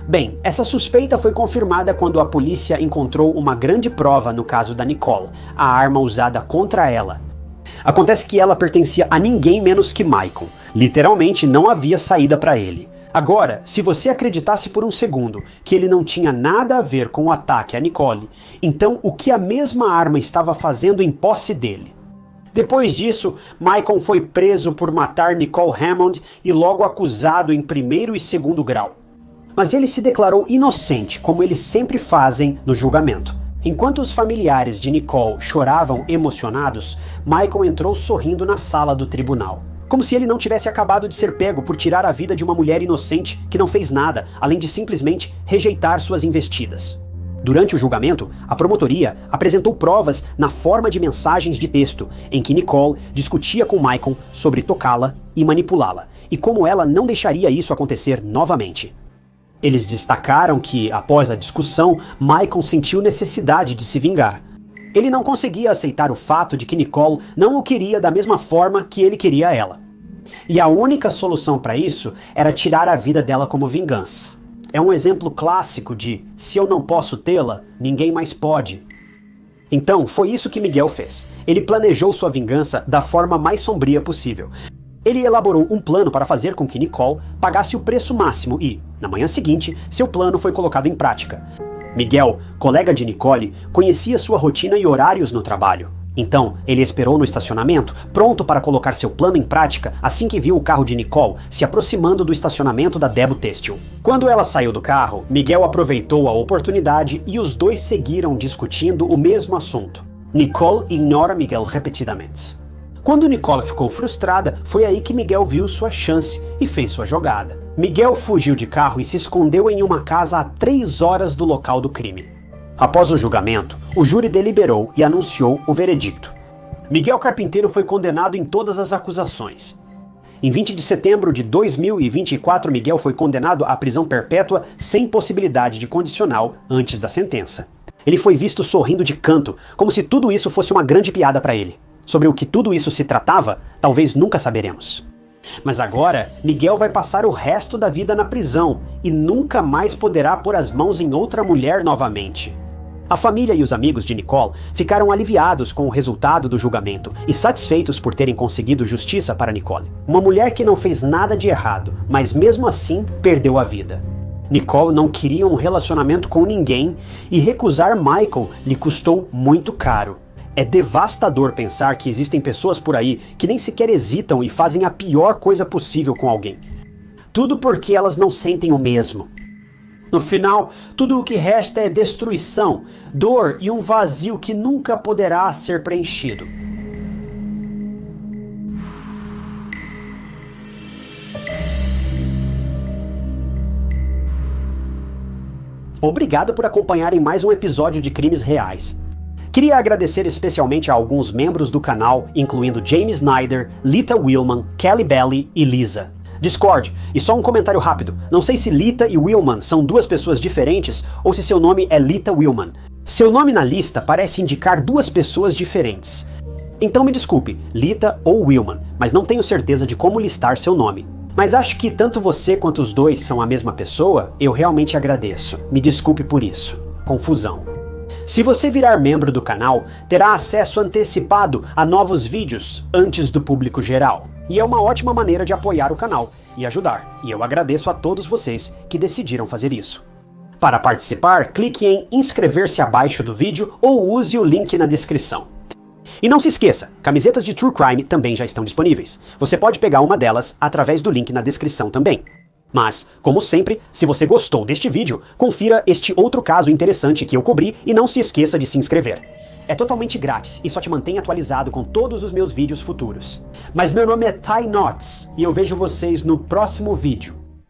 Bem, essa suspeita foi confirmada quando a polícia encontrou uma grande prova no caso da Nicole, a arma usada contra ela. Acontece que ela pertencia a ninguém menos que Michael, literalmente não havia saída para ele. Agora, se você acreditasse por um segundo que ele não tinha nada a ver com o ataque a Nicole, então o que a mesma arma estava fazendo em posse dele? Depois disso, Michael foi preso por matar Nicole Hammond e logo acusado em primeiro e segundo grau. Mas ele se declarou inocente, como eles sempre fazem no julgamento. Enquanto os familiares de Nicole choravam emocionados, Michael entrou sorrindo na sala do tribunal. Como se ele não tivesse acabado de ser pego por tirar a vida de uma mulher inocente que não fez nada, além de simplesmente rejeitar suas investidas. Durante o julgamento, a promotoria apresentou provas na forma de mensagens de texto, em que Nicole discutia com Michael sobre tocá-la e manipulá-la, e como ela não deixaria isso acontecer novamente. Eles destacaram que, após a discussão, Michael sentiu necessidade de se vingar. Ele não conseguia aceitar o fato de que Nicole não o queria da mesma forma que ele queria ela. E a única solução para isso era tirar a vida dela como vingança. É um exemplo clássico de se eu não posso tê-la, ninguém mais pode. Então, foi isso que Miguel fez. Ele planejou sua vingança da forma mais sombria possível. Ele elaborou um plano para fazer com que Nicole pagasse o preço máximo e, na manhã seguinte, seu plano foi colocado em prática. Miguel, colega de Nicole, conhecia sua rotina e horários no trabalho. Então, ele esperou no estacionamento, pronto para colocar seu plano em prática assim que viu o carro de Nicole se aproximando do estacionamento da Debo Têxtil. Quando ela saiu do carro, Miguel aproveitou a oportunidade e os dois seguiram discutindo o mesmo assunto. Nicole ignora Miguel repetidamente. Quando Nicole ficou frustrada, foi aí que Miguel viu sua chance e fez sua jogada. Miguel fugiu de carro e se escondeu em uma casa a 3 horas do local do crime. Após o julgamento, o júri deliberou e anunciou o veredicto. Miguel Carpinteiro foi condenado em todas as acusações. Em 20 de setembro de 2024, Miguel foi condenado à prisão perpétua sem possibilidade de condicional antes da sentença. Ele foi visto sorrindo de canto, como se tudo isso fosse uma grande piada para ele. Sobre o que tudo isso se tratava, talvez nunca saberemos. Mas agora, Miguel vai passar o resto da vida na prisão e nunca mais poderá pôr as mãos em outra mulher novamente. A família e os amigos de Nicole ficaram aliviados com o resultado do julgamento e satisfeitos por terem conseguido justiça para Nicole. Uma mulher que não fez nada de errado, mas mesmo assim perdeu a vida. Nicole não queria um relacionamento com ninguém e recusar Michael lhe custou muito caro. É devastador pensar que existem pessoas por aí que nem sequer hesitam e fazem a pior coisa possível com alguém. Tudo porque elas não sentem o mesmo. No final, tudo o que resta é destruição, dor e um vazio que nunca poderá ser preenchido. Obrigado por acompanharem mais um episódio de Crimes Reais. Queria agradecer especialmente a alguns membros do canal, incluindo James Snyder, Lita Willman, Kelly Belly e Lisa. Discord, e só um comentário rápido, não sei se Lita e Willman são duas pessoas diferentes ou se seu nome é Lita Willman. Seu nome na lista parece indicar duas pessoas diferentes. Então me desculpe, Lita ou Willman, mas não tenho certeza de como listar seu nome. Mas acho que tanto você quanto os dois são a mesma pessoa, eu realmente agradeço. Me desculpe por isso. Confusão. Se você virar membro do canal, terá acesso antecipado a novos vídeos antes do público geral. E é uma ótima maneira de apoiar o canal e ajudar. E eu agradeço a todos vocês que decidiram fazer isso. Para participar, clique em inscrever-se abaixo do vídeo ou use o link na descrição. E não se esqueça, camisetas de True Crime também já estão disponíveis. Você pode pegar uma delas através do link na descrição também. Mas, como sempre, se você gostou deste vídeo, confira este outro caso interessante que eu cobri e não se esqueça de se inscrever. É totalmente grátis e só te mantém atualizado com todos os meus vídeos futuros. Mas meu nome é Ty Notts e eu vejo vocês no próximo vídeo.